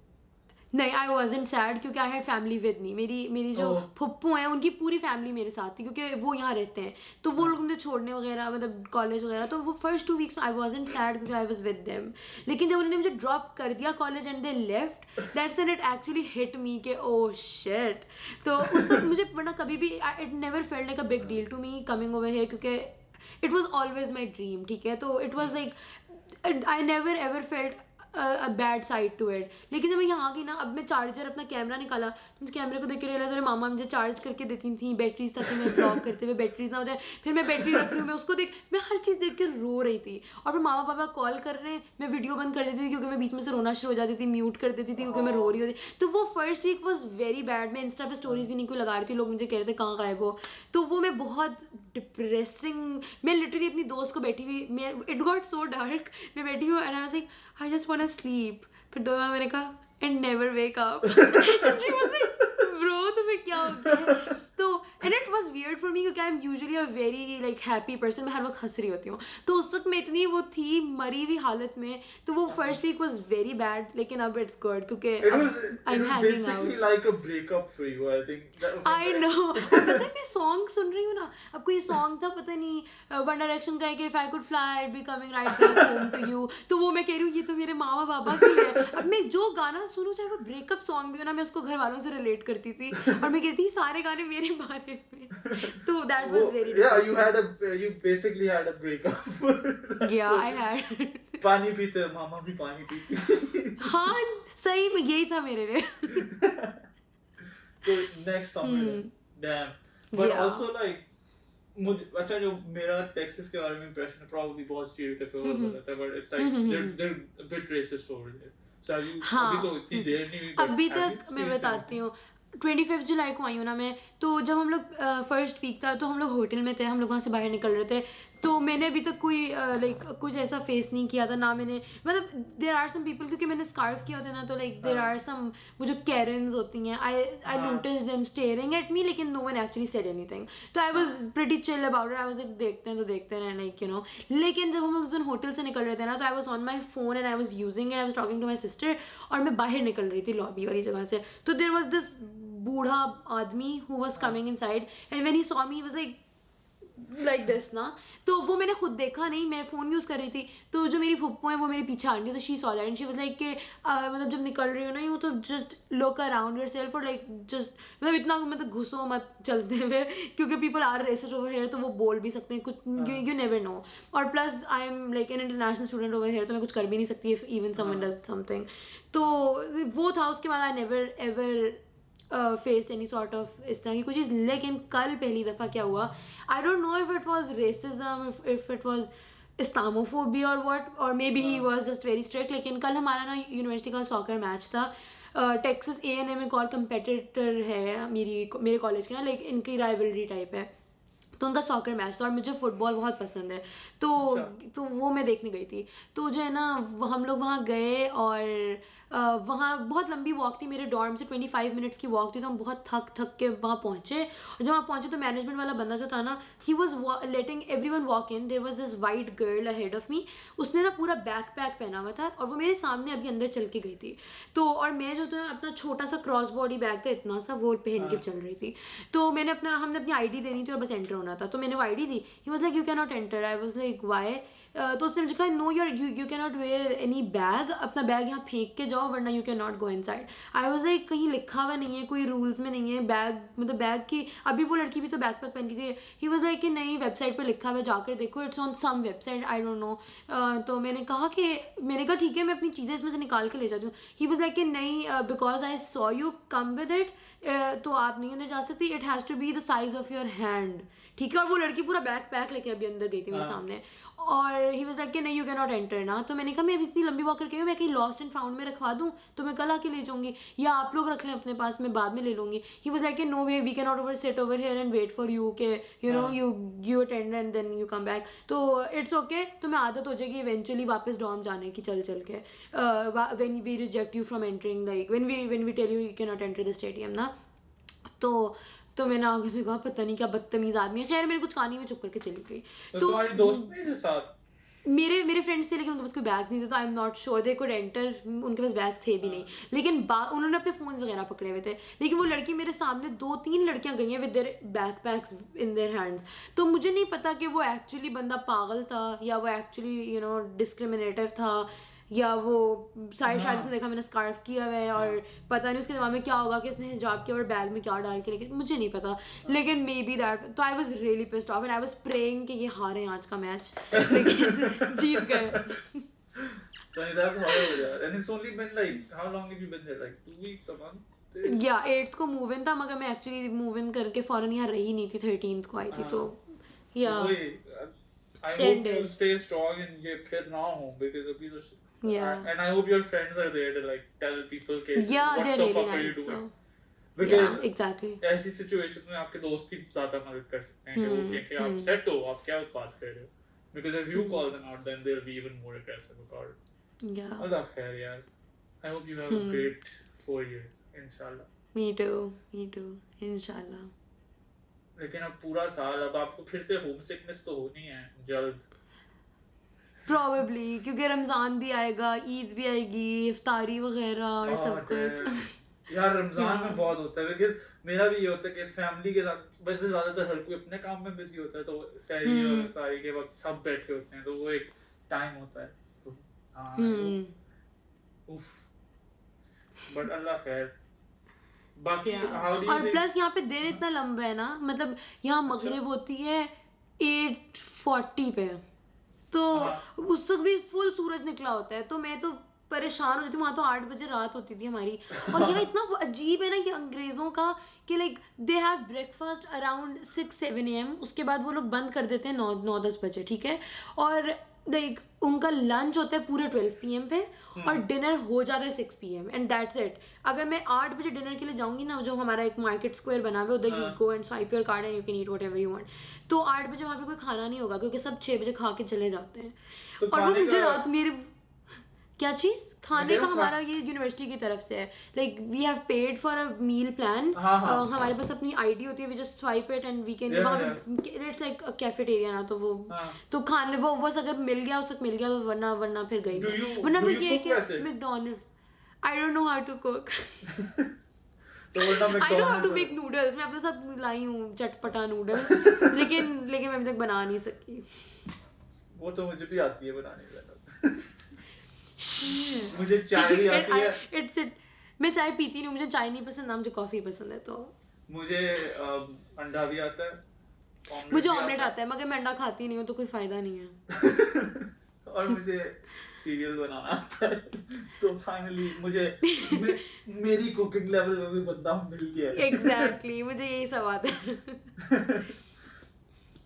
नहीं, आई वॉजेंट सैड क्योंकि I had family with me. मेरी जो फुप्पू हैं उनकी पूरी फैमिली मेरे साथ थी, क्योंकि वो यहाँ रहते हैं, तो वो लोग मुझे छोड़ने वगैरह, मतलब कॉलेज वगैरह, तो वो फर्स्ट 2 वीक्स में आई वॉजेंट सैड क्योंकि आई वॉज विद देम. लेकिन जब उन्होंने मुझे ड्रॉप कर दिया college and they left, that's when it actually hit me के ओह शिट. तो उस वक्त मुझे, वरना कभी भी it never felt like a big deal to me coming over here, क्योंकि it was always my dream, ठीक है. तो it was like I never ever felt a bad side to it. लेकिन जब मैं यहाँ गई ना, अब मैं चार्जर, अपना कैमरा निकाला, तो मुझे कैमरे को देख के रियलाइज, अरे मामा मुझे चार्ज करके देती थी बैटरीज, ताकि मैं ब्लॉग करते हुए बैटरीज ना हो जाए. फिर मैं बैटरी रख रही हूँ, मैं उसको मैं हर चीज़ देख के रो रही थी. और फिर मामा पापा कॉल कर रहे हैं, मैं वीडियो बंद कर देती थी क्योंकि मैं बीच में से रोना शुरू हो जाती थी, म्यूट कर देती थी क्योंकि मैं रो रही होती. तो वो first week was very bad. मैं इंस्टा पे स्टोरीज भी नहीं कोई लगा रही थी, लोग मुझे कह रहे थे कहाँ गायब हो. तो वो मैं बहुत डिप्रेसिंग, मैं लिटरली अपनी दोस्त को बैठी हुई, मैं इट गॉट सो डार्क, मैं बैठी हुई and I was like I just want to sleep. फिर 2 बार मैंने कहा and never wake up. She was like bro तुम्हें क्या हो गया. तो and it was weird for me क्योंकि I am usually a very like happy person, मैं हर वक्त हंस रही होती हूँ. तो उस वक्त मैं इतनी वो थी मरी हुई हालत में. तो वो first week was very bad, लेकिन अब इट्स गुड क्योंकि I am hanging out. Basically like a breakup for you, I think. I know. पता है मैं सॉन्ग सुन रही हूँ ना, अब कोई सॉन्ग था पता नहीं वन डायरेक्शन का है कि if I could fly I be coming right back home to you. तो वो मैं कह रही हूँ ये तो मेरे मामा पापा की है. अब मैं जो गाना सुनूँ, चाहे वो ब्रेकअप सॉन्ग भी हो ना, मैं उसको घर वालों से रिलेट करती थी, और मैं कहती सारे गाने मेरे बारे में. तो that was very you basically had a breakup. yeah I had. पानी पीते, मामा भी पानी पीती. हाँ सही में यही था मेरे लिए. So next summer, damn. But also like मुझे अच्छा जो मेरा टेक्सास के बारे में impression है probably बहुत stereotypical होता है, but it's like they're a bit racist over there. So have you अभी तो इतनी देर नहीं हुई. अभी तक मैं बताती हूँ, 25 जुलाई को आई हूँ ना मैं. तो जब हम लोग फर्स्ट वीक था, तो हम लोग होटल में थे, हम लोग वहाँ से बाहर निकल रहे थे. तो मैंने अभी तक कोई लाइक कुछ ऐसा फेस नहीं किया था ना. मैंने मतलब देर आर सम पीपल, क्योंकि मैंने स्कार्फ किया होता है ना, तो लाइक देर आर सम वो जो कैरन्स होती हैं, I notice them staring at me, लेकिन no one actually said anything. तो I was pretty chill about it. I was like देखते हैं तो देखते हैं, लाइक यू नो. लेकिन जब हम लोग उस दिन होटल से निकल रहे थे ना, तो I was on my phone and I was using it, I was talking to my sister, और मैं बाहर निकल रही थी लॉबी वाली जगह से. तो देर वॉज दिस बूढ़ा आदमी who was coming in side, and when he saw me he was like this ना. तो वो मैंने खुद देखा नहीं, मैं फ़ोन यूज़ कर रही थी. तो जो मेरी फुप्पो है वो मेरे पीछे आ रही थी, तो she saw that and she was like कि मतलब जब निकल रही हो ना वो, तो जस्ट लुक अराउंड योरसेल्फ, और लाइक जस्ट मतलब इतना मतलब घुसो मत चलते हुए, क्योंकि people are racist over here, तो वो बोल भी सकते हैं कुछ, यू नेवर नो. और plus I am like an international student over here, तो मैं कुछ कर भी नहीं सकती if even someone does something. तो वो था. उसके बाद आई never ever faced any sort of इस तरह की कुछ चीज़. लेकिन कल पहली दफ़ा क्या हुआ, आई don't know if it was racism, if it was Islamophobia और व्हाट, और may be he was just very strict. लेकिन कल हमारा ना यूनिवर्सिटी का सॉकर मैच था. टेक्सास A&M एक और कंपेटिटर है मेरे कॉलेज के ना, लाइक इनकी राइवलरी टाइप है. तो उनका सॉकर मैच था, और मुझे फुटबॉल बहुत पसंद है. तो वो मैं देखने गई थी. तो जो है ना हम लोग वहाँ गए, और वहाँ बहुत लंबी वॉक थी. मेरे डॉर्म से 25 मिनट्स की वॉक थी. तो हम बहुत थक के वहाँ पहुँचे. और जब वहाँ पहुँचे तो मैनेजमेंट वाला बंदा जो था ना, he was letting everyone walk in. There was this white girl ahead of me. उसने ना पूरा बैकपैक पहना हुआ था, और वो मेरे सामने अभी अंदर चल के गई थी. तो और मैं जो था अपना छोटा सा क्रॉस बॉडी बैग था इतना सा, वो पहन के चल रही थी. तो हमने अपनी ID देनी थी और बस एंटर होना था. तो मैंने वो ID दी. He was like you can not enter. I was like why. तो उसने मुझे कहा no you can not wear any bag. अपना बैग यहाँ फेंक के जाओ वरना you can not go inside. I was like कहीं लिखा हुआ नहीं है, कोई रूल्स में नहीं है, बैग मतलब बैग की, अभी वो लड़की भी तो बैकपैक पहन के गई। ही वाज लाइक कि नहीं वेबसाइट पे लिखा हुआ है जाकर देखो, it's on some website, I don't know. तो मैंने कहा ठीक है मैं अपनी चीज़ें इसमें से निकाल के ले जाती हूँ। ही वाज लाइक कि नहीं because I saw you come with it, तो आप नहीं अंदर जा सकती, it has to be the size of your hand, ठीक है। और वो लड़की पूरा बैग पैक लेके अभी अंदर गई थी मेरे सामने, और ही वाज लाइक कि नहीं यू कैन नॉट एंटर ना। तो मैंने कहा मैं इतनी लंबी वॉक करके मैं कहीं लॉस्ट एंड फाउंड में रखवा दूँ तो मैं कल आके ले जाऊंगी, या आप लोग रख लें अपने पास, मैं बाद में ले लूँगी। He was like no way we can not over sit over here and wait for you के you know you attend and then you come back, तो इट्स ओके। तो मैं आदत हो जाएगी इवेंचुअली वापस डॉर्म जाने की चल के, when we reject you from entering, like when we tell you can not enter the stadium ना। तो मैंने आगे से कहा पता नहीं क्या बदतमीज आदमी है। खैर मैंने कुछ कहानी में चुप करके चली गई। तो तुम्हारे दोस्त नहीं थे साथ? मेरे फ्रेंड्स थे लेकिन उनके पास कोई बैग्स नहीं थे, तो I am not sure they could enter, उनके पास बैग्स थे भी नहीं, लेकिन उन्होंने अपने फोन्स वगैरह पकड़े हुए थे। लेकिन वो लड़की मेरे सामने 2-3 लड़कियां गई हैं with their backpacks in their hands, तो मुझे नहीं पता कि वो एक्चुअली बंदा पागल था या वो एक्चुअली यू नो डिस्क्रिमिनेटिव था, या वो शायद उसने देखा मैंने स्कार्फ किया हुआ है और पता नहीं उसके दिमाग में क्या होगा कि इसने हिजाब किया और बैग में क्या डाल के लेके, मुझे नहीं पता, लेकिन मे बी दैट। तो I was really pissed off and I was praying कि ये हारे आज का मैच, लेकिन जीत गए। That's horrible, yeah. And it's only been like, how long have you been there? Like 2 weeks, a month? या 8th को मूव इन था, मगर मैं एक्चुअली मूव इन करके फौरन यहाँ रही नहीं थी, 13th को आई थी, तो या I hope you stay strong and ये फिर ना हो, because अभी तो and I hope your friends are there to like tell people कि what the fuck are you doing? Because exactly ऐसी सिचुएशन में आपके दोस्त ही ज्यादा मदद कर सकते हैं कि वो कहें कि आप सेट हो, आप क्या बात कर रहे हो, because if you call them out then they'll be even more aggressive about it. Yeah. Allah khair yaar. I hope you have a great 4 years, inshallah. Me too, inshallah. लेकिन अब पूरा साल, अब आपको फिर से होम सिकनेस तो होनी है जल्द Probably, क्योंकि रमजान भी आएगा, ईद भी आएगी, इफ्तारी वगैरह और सब कुछ। यार रमजान में बहुत होता है, बिकॉज मेरा भी ये होता है कि फैमिली के साथ, वैसे ज्यादातर हर कोई अपने काम में बिजी होता है, तो सहरी और इफ्तारी के वक्त सब बैठे होते हैं, तो वो एक टाइम होता है, तो बट अल्लाह खैर। बाकी और प्लस यहाँ पे दिन इतना लंबा है ना, मतलब यहाँ मगरिब होती है 8:40 पे, तो उस वक्त भी फुल सूरज निकला होता है, तो मैं तो परेशान हो जाती हूँ। वहाँ तो 8 बजे रात होती थी हमारी, और यहाँ इतना अजीब है ना ये अंग्रेज़ों का कि like they have breakfast around 6-7 AM, उसके बाद वो लोग बंद कर देते हैं 9-10 बजे, ठीक है, और लाइक उनका लंच होता है पूरे 12 PM पे, और डिनर हो जाता है 6 PM एंड दैट्स इट। अगर मैं 8 बजे डिनर के लिए जाऊंगी ना, जो हमारा एक मार्केट स्क्वायर बना हुआ है, उधर you go and swipe your card and you can eat whatever you want, तो 8 बजे वहाँ पे कोई खाना नहीं होगा क्योंकि सब 6 बजे खा के चले जाते हैं। तो और वो मुझे रात मेरे क्या चीज़ खाने का हमारा ये यूनिवर्सिटी की तरफ से है, like we have paid for a meal plan, हमारे पास अपनी आईडी होती है, we just swipe it and we can, it's like a cafeteria ना, तो वो तो खाने वो बस अगर मिल गया उस तक मिल गया, तो वरना फिर गई, वरना फिर ये कि McDonald, I don't know how to cook, I know how to make noodles, मैं अपने साथ लाई हूँ चटपटा नूडल्स, लेकिन मैं अभी तक बना नहीं सकी। वो तो मुझे भी आती है बनाने मुझे चाय भी आती है, इट्स इट, मैं चाय पीती नहीं हूँ, मुझे चाय नहीं पसंद ना, मुझे कॉफी पसंद है, तो मुझे अंडा भी आता है, मुझे ऑमलेट आता है, मगर मैं अंडा खाती नहीं हूँ तो कोई फायदा नहीं है और मुझे सीरियल बनाना आता है, तो फाइनली मुझे मेरी कुकिंग लेवल में भी बंदा मिल गया है। एग्जैक्टली मुझे यही सब आता है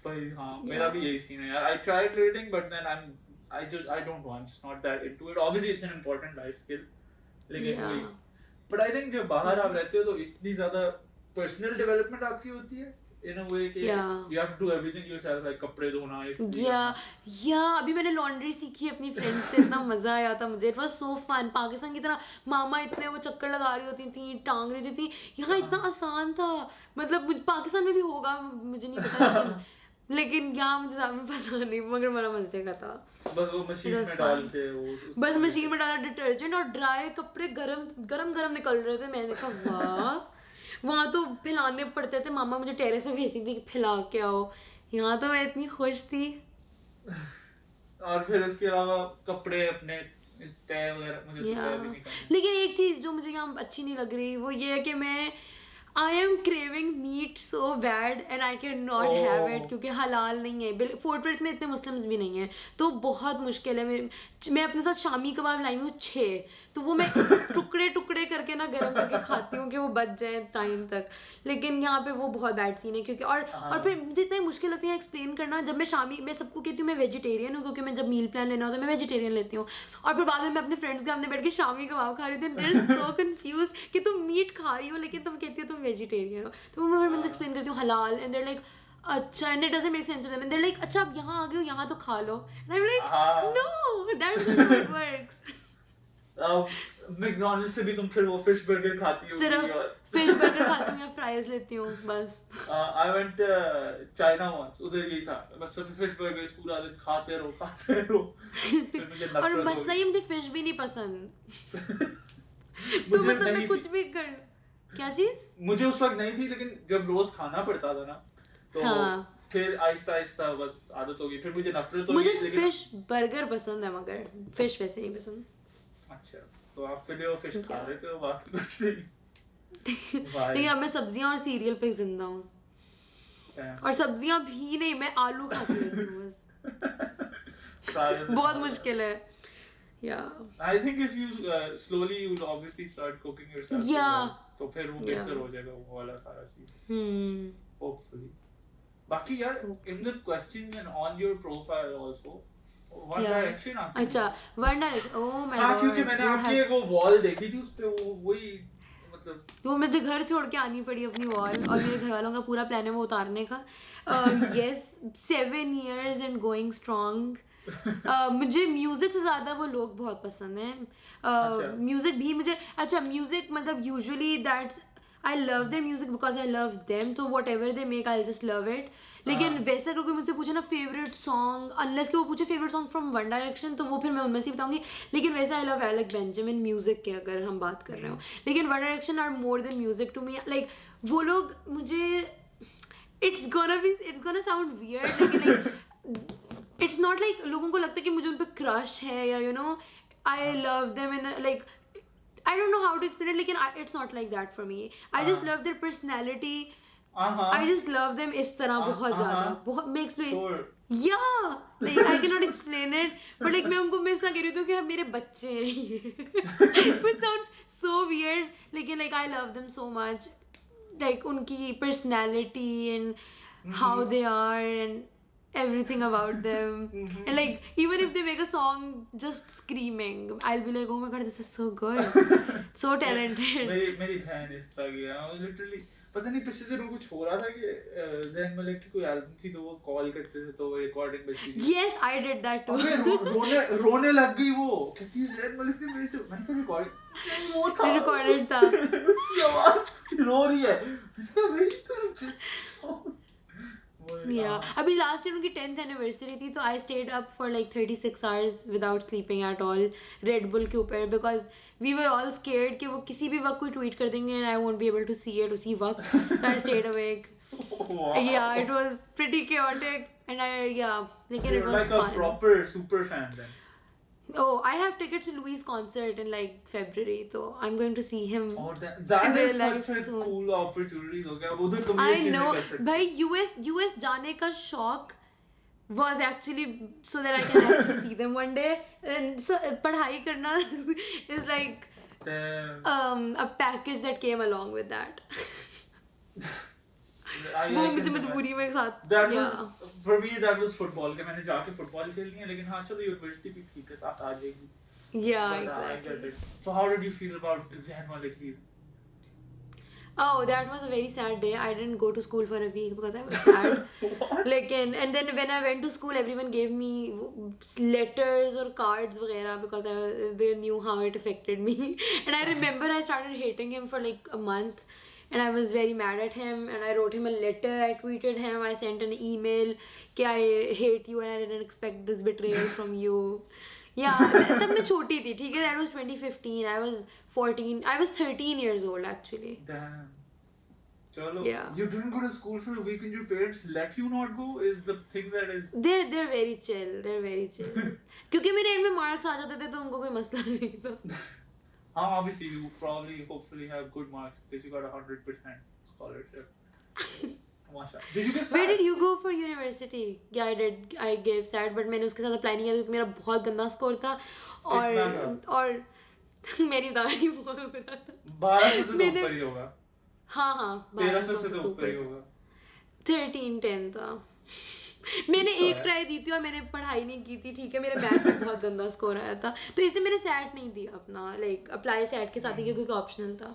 भाई हाँ, मेरा भी यही सीन है यार, I tried reading but then I don't know, I'm just not that into it. Obviously it's an important life skill, लेकिन वही, but I think जब बाहर आप रहते हो तो इतनी ज़्यादा personal development आपकी होती है in a way कि you have to do everything yourself, like कपड़े धोना, अभी मैंने लॉन्ड्री सीखी अपनी फ्रेंड से, इतना मजा आया था मुझे, it was so fun. Pakistan की तरह मामा इतने वो चक्कर लगा रही होती थी, टांग रही होती थी, यहाँ इतना आसान था, मतलब पाकिस्तान में भी होगा मुझे नहीं पता, लेकिन यहाँ मुझे ज़्यादा पता नहीं, मगर बड़ा मजे का था। बस वो मशीन में डाल के बस मशीन में डाला डिटर्जेंट और ड्राई कपड़े गरम निकल रहे थे, मैंने कहा वाह। वहाँ तो फैलाने पड़ते थे, मामा मुझे टेरेस पे भेजती थी कि फैला के आओ, यहाँ तो मैं इतनी खुश थी। और फिर उसके अलावा कपड़े अपने इस तय वगैरह मुझे तो तय भी नहीं करना। लेकिन एक चीज जो मुझे यहाँ अच्छी नहीं लग रही वो ये है कि मैं I am craving meat so bad and I can not have it, क्योंकि हलाल नहीं है। फोर्ट वर्थ में इतने मुस्लिम्स भी नहीं हैं, तो बहुत मुश्किल है। मैं अपने साथ शामी कबाब लाई हूँ 6, तो वो मैं टुकड़े टुकड़े करके ना गर्म करके खाती हूँ कि वो बच जाए टाइम तक। लेकिन यहाँ पे वो बहुत बैड सीन है, क्योंकि और फिर मुझे इतना मुश्किल लगती है एक्सप्लेन करना। जब मैं सबको कहती हूँ मैं वेजिटेरियन हूँ, क्योंकि मैं जब मील प्लान लेना होता है मैं वेजिटेरियन लेती हूँ, और फिर बाद में मैं अपने फ्रेंड्स के सामने बैठ के शामी कबाब खा रही थी। दे आर सो कंफ्यूज कि तुम मीट खा रही हो लेकिन तुम कहती हो तुम वेजिटेरियन हो। तो मैं उनको एक्सप्लेन करती हूँ हलाल, एंड देयर लाइक अच्छा, and it doesn't make sense to them, and they're like अच्छा आप यहाँ आ गए हो यहाँ तो खा लो, and I am like no that's not how it works. McDonald's से भी तुम फिर वो फिश बर्गर खाती हो? सिर्फ फिश बर्गर खाती हूँ या फ्राइज लेती हूँ बस। आई वेंट चाइना वंस, उधर यही था, बस सिर्फ फिश बर्गर्स पूरा दिन खाते रहो फिर मुझे नफरत और हो मसला गई। ये मुझे फिश भी नहीं पसंद। तो मुझे मतलब मैं नहीं कुछ भी कर क्या चीज मुझे उस वक्त नहीं थी, लेकिन जब रोज खाना पड़ता था ना तो हाँ। फिर आहिस्ता आहिस्ता बस आदत हो गई, फिर मुझे नफरत हो मुझे गई। लेकिन फिश बर्गर पसंद है मगर फिश वैसे नहीं पसंद। अच्छा, तो आप फिर वो फिश खा रहे थे, बाकी कुछ नहीं। नहीं, अब मैं सब्जियां और सीरियल पे जिंदा हूँ, और सब्जियां भी नहीं, मैं आलू खाती रहती हूँ बस। बहुत मुश्किल है। I think if you slowly you will obviously start cooking yourself. तो फिर वो बेहतर हो जाएगा वो वाला सारा चीज, hopefully. बाकी यार in the question and on your profile also One Direction आपकी। अच्छा, One Direction, oh my हाँ, god, क्योंकि मैंने आपकी एक वो वॉल देखी थी, उस पे वो वही मतलब वो मुझे घर छोड़ के आनी पड़ी अपनी वॉल, और मेरे घर वालों का पूरा प्लान है वो उतारने का। Yes, 7 years and going strong. मुझे म्यूजिक से ज़्यादा वो लोग बहुत पसंद हैं। म्यूजिक भी मुझे अच्छा, म्यूजिक मतलब usually that's I love their music because I love them, तो whatever they make I just love it. लेकिन वैसे अगर कोई मुझसे पूछे ना फेवरेट सॉन्ग, अनलेस कि वो पूछे favourite song from One Direction, तो वो फिर मैं उनमें से बताऊंगी। लेकिन वैसे I love Alec Benjamin music के अगर हम बात कर रहे हो, लेकिन One Direction are more than music to me. Like वो लोग मुझे इट्स गोना साउंड वियर्ड, लेकिन इट्स नॉट लाइक लोगों को लगता है कि मुझे उन पर क्रश है या you know I love them in like I don't know how to explain it, लेकिन it's not like that for me. I just love their personality. I just love them इस तरह बहुत ज़्यादा, बहुत मैं explain, yeah, like I cannot explain it, but like मैं उनको miss ना कर रही हूँ कि मेरे बच्चे हैं ये, which sounds so weird, लेकिन like I love them so much, like उनकी personality and how they are and everything about them. And like even if they make a song just screaming, I'll be like, oh my god, this is so good, so talented. मेरी बहन इस तरह की है literally. पता नहीं पिछले दिनों कुछ हो रहा था कि ज़हन मलिक की कोई एल्बम थी, तो वो कॉल करते थे तो वो रिकॉर्डिंग बजती थी। Yes, I did that too. रोने लग गई वो, कहती है ज़हन मलिक ने मेरे से, मैंने कहा रिकॉर्डिंग वो था, रिकॉर्डेड था, उसकी आवाज़ रो रही है, मैंने कहा भाई तुम Yeah, अभी last year उनकी 10th anniversary थी, तो I stayed up for like 36 hours without sleeping at all Red Bull के ऊपर, because we were all scared कि वो किसी भी वक्त कोई tweet कर देंगे and I won't be able to see it उसी वक्त, so I stayed awake. Yeah, it was pretty chaotic and लेकिन it was like fun. a proper super fan then. Oh, I have tickets to Louis concert in like February, so I'm going to see him. Oh, that in is real life such a soon. cool opportunity. हो गया उधर तुम ये I चीजें know, कर सकते हो। भाई US जाने का शौक was actually so that I can actually see them one day, and so पढ़ाई करना is like a package that came along with that. वो मुझे मजबूरी में साथ that was for me that was football के मैंने जाके फुटबॉल खेलनी है, लेकिन हाँ चलो यूनिवर्सिटी भी ठीक है साथ आ जाएगी। Yeah, But, exactly. I get it. So how did you feel about Zayn Malik leave? Oh, that was a very sad day. I didn't go to school for a week because I was sad. Like, and then when I went to school, everyone gave me letters or cards वगैरह because they knew how it affected me. And I remember I started hating him for like a month. And I was very mad at him, and I wrote him a letter, I tweeted him, I sent an email कि I hate you and I didn't expect this betrayal from you. Yeah, तब मैं छोटी थी, ठीक है, that was 2015, I was 13 years old actually. Damn. Chalo, Yeah. you didn't go to school for a week and your parents let you not go is the thing that is. They're very chill. They're very chill. क्योंकि मेरे and में marks आ जाते थे तो उनको कोई मसला नहीं था. Obviously, you probably, hopefully, have good marks because you got 100% scholarship. Masha. Did you get SAT? Where did you go for university? Yeah, I did. I gave SAT, but मैंने उसके साथ अप्लाई नहीं किया क्योंकि मेरा बहुत गंदा स्कोर था और मेरी दाढ़ी बहुत बुरा था. 1200 से तो ऊपर ही होगा. हाँ 1300 से तो ऊपर ही होगा. 1310 था. मैंने एक ट्राई दी थी और मैंने पढ़ाई नहीं की थी. ठीक है, मेरे मैथ में बहुत गंदा स्कोर आया था तो इसलिए मैंने सैट नहीं दिया अपना, लाइक अप्लाई सैट के साथ ही क्योंकि ऑप्शनल था.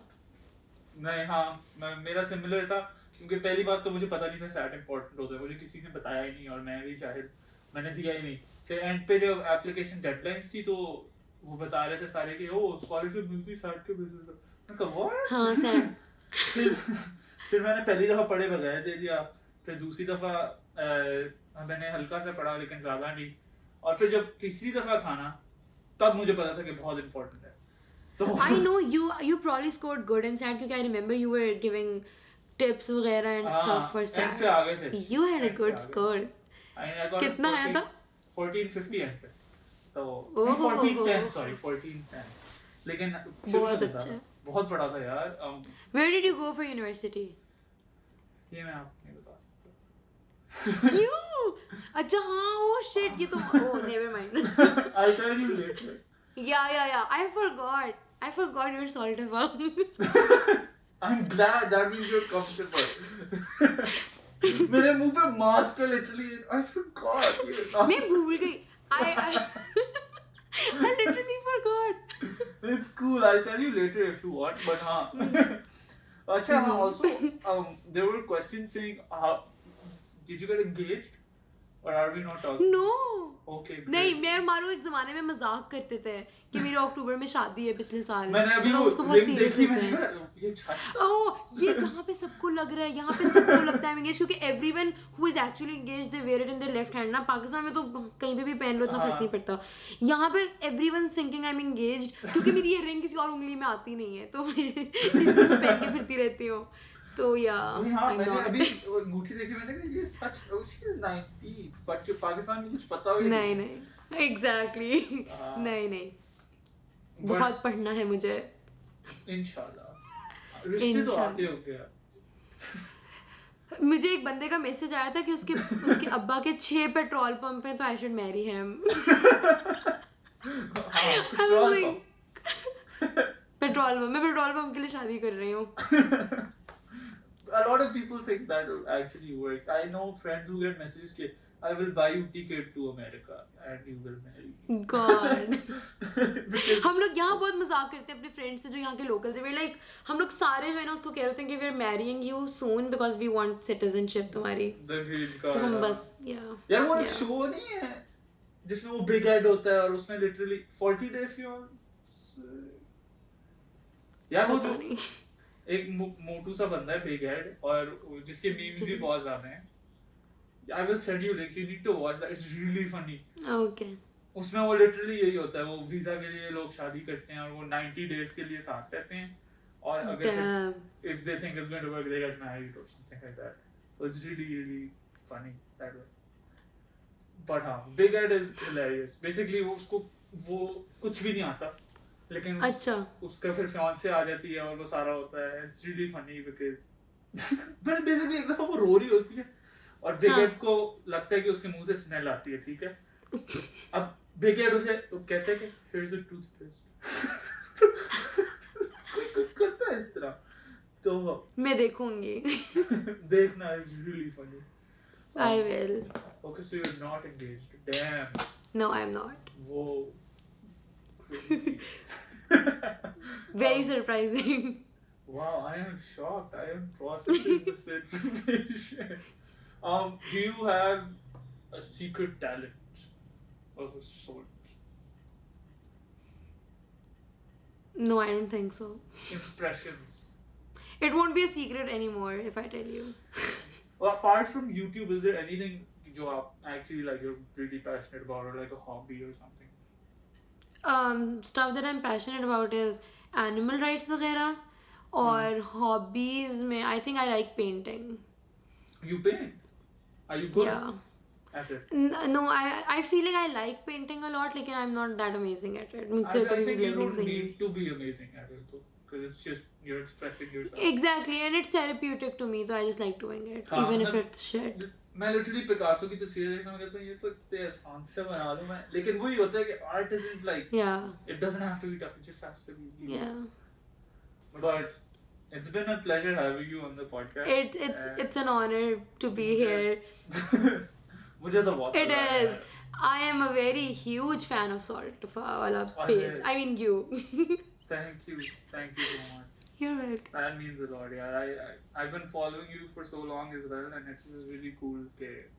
नहीं, हाँ, मेरा सिमिलर था क्योंकि पहली बात तो मुझे पता नहीं था सैट इम्पोर्टेंट होता है. मुझे किसी ने बताया ही नहीं और मैं भी जाहिर, मैंने दिया ही नहीं. फिर एंड पे जब एप्लीकेशन डेडलाइंस थी तो वो बता रहे थे सारे कि ओ स्कॉलरशिप मिलती सैट के बेसिस पे. मैं कहा व्हाट? हाँ सैट. फिर मैंने पहली दफा पढ़े बगैर दे दिया. फिर दूसरी दफा मैंने हल्का सा पढ़ा लेकिन ज्यादा नहीं. और फिर जब तीसरी दफा था ना तब मुझे पता था कि बहुत इम्पोर्टेंट है. तो I know you probably scored good in SAT क्योंकि I remember you were giving tips वगैरह and stuff for and SAT. पे आ गए थे. You had a एंड पे good आ गए. score. I got कितना आया था? 1450 एंड पे. तो ओह, 1410 सॉरी 1410. लेकिन शुरू बहुत में था, अच्छा. बहुत बड़ा था यार. Where did you go for university? ये मैं आपको नहीं बता सकता. क्यों? अच्छा हाँ, oh shit, ये तो never mind. I'll tell you later. Yeah. I forgot you were salted about. I'm glad, that means you're comfortable. मेरे मुंह पे मास्क है literally. I forgot. मैं भूल गई. I literally forgot. It's cool. I'll tell you later if you want. But हाँ. अच्छा हाँ. Also, there were questions saying, did you get engaged? Or are we not talking? No. Okay. Great. नहीं, मैं और मारू एक जमाने में मजाक करते थे कि मेरे अक्टूबर में शादी है पिछले साल. मैंने अभी तो वो उसको बहुत link सीरियस देखी. लेते मैंने हैं. कहा ये छाछ. ओह, ये कहाँ पे सबको लग रहा है, यहाँ पे सबको लगता है एंगेज क्योंकि everyone who is actually engaged they wear it in their left hand. ना पाकिस्तान में तो कहीं पे भी पहन लो इतना फर्क नहीं पड़ता. यहाँ पे everyone thinking I'm engaged क्योंकि मेरी ये रिंग किसी और उंगली में आती नहीं है तो इसलिए मैं पहन के फिरती रहती हूँ. तो हाँ, मैंने अभी अंगूठी देखी. मैंने कहा ये सच. she is 90 बट पाकिस्तान में कुछ पता भी नहीं एग्जैक्टली. नहीं बहुत पढ़ना है मुझे. इंशाल्लाह रिश्ते तो आते होंगे. मुझे एक बंदे का मैसेज आया था कि उसके अब्बा के 6 पेट्रोल पंप हैं तो I should marry him. Petrol pump, मैं पेट्रोल पंप के लिए शादी कर रही हूँ. A lot of people think that will actually work. I know friends who get messages कि I will buy you ticket to America and you will marry me. God. हम लोग यहाँ बहुत मजाक करते हैं अपने फ्रेंड्स से जो यहाँ के लोकल थे. We're like, हम लोग सारे जो है ना उसको कह रहे थे कि we're marrying you soon because we want citizenship तुम्हारी. The green card. तो हम बस यार वो एक शो नहीं है जिसमें वो बिग हेड होता है और उसमें literally 40 Day Fiancé. यार वो जो एक मोटू सा बंदा है बिग हेड और जिसके मीम्स भी बहुत ज्यादा हैं. I will send you links. You need to watch that. It's really funny. Okay. उसमें वो literally यही होता है. वो वीजा के लिए लोग शादी करते हैं और वो 90 days के लिए साथ रहते हैं और अगर if they think it's going to work they get married or something like that. So it's really funny that way. But हाँ, Big Ed is hilarious. Basically वो कुछ भी नहीं आता. लेकिन उसका फिर fiancé आ जाती है और वो सारा होता है. It's really funny because basically एक दफा वो रो रही होती है और बिग हेड को लगता है कि उसके मुंह से स्मेल आती है. ठीक है, अब बिग हेड उसे कहता है कि here's a toothpaste. कोई करता है इस तरह. तो मैं देखूंगी. देखना, it's really funny. I will. Okay, so you're not engaged. Damn. No, I'm not. Whoa. Crazy. Very surprising. Wow, I am shocked. I am processing this information. Do you have a secret talent of a sort? No, I don't think so. Impressions. It won't be a secret anymore if I tell you. Well, apart from YouTube, is there anything जो आप actually like you're really passionate about or like a hobby or something? Stuff that I'm passionate about is animal rights वगैरह और hobbies में आई think I like painting. You paint? Are you good Yeah. at it? No, I feel like I like painting a lot, लेकिन I'm not that amazing at it. मुझसे I कभी think भी you painting don't सही need to be amazing at it though, because it's just you're expressing yourself. Exactly, and it's therapeutic to me, so I just like doing it, हाँ, even if मतलब it's shit. मैं literally Picasso की तस्वीर देखना मैं कहता हूँ ये तो इतने आसान से बना दूं मैं, लेकिन वही होता है कि art isn't like Yeah, it doesn't have to be tough, it just has to be easy. yeah. But it's been a pleasure having you on the podcast. It's an honor to be here. मुझे तो बहुत It मजा आया is. यार. I am a very huge fan of Salt Wala page. I mean you. Thank you so much. You're welcome. That means a lot, yeah. I've been following you for so long as well, and it's just really cool that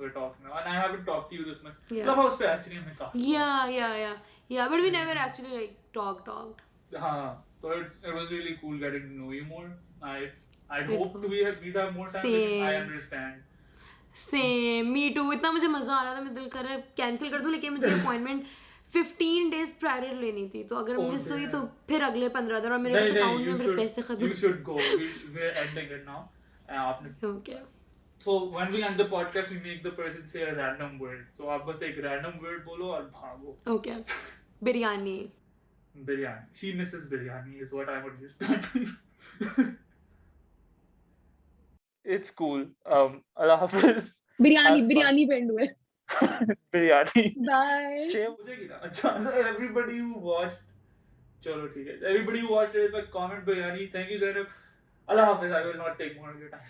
we're talking now. And I haven't talked to you this much. Yeah. Clubhouse पे actually हमने काफी Yeah. But we never actually like talked. हाँ, so it was really cool getting to know you more. I'd It hoped we'd have more time. Same. I understand. Same. Me too. इतना मुझे मजा आ रहा था, मैं दिल कर रहा है कैंसिल कर दूं, लेकिन मुझे अपॉइंटमेंट 15 days प्रायर लेनी थी, तो अगर मिस हुई तो फिर अगले 15 दिन, और मेरे पास अकाउंट में मेरे पैसे खत्म. You should go. We're ending it now. Okay. So when we end the podcast, we make the person say a random word. So आप बस एक random word बोलो और भागो. Okay. Biryani. Biryani. She misses biryani is what I would just It's cool. Allah Hafiz. Biryani पेंड हुए. Biryani. Bye. मुझे क्या अच्छा everybody who watched चलो ठीक है everybody who watched it, comment biryani. Thank you Zainab. Allah Hafiz. I will not take more of your time.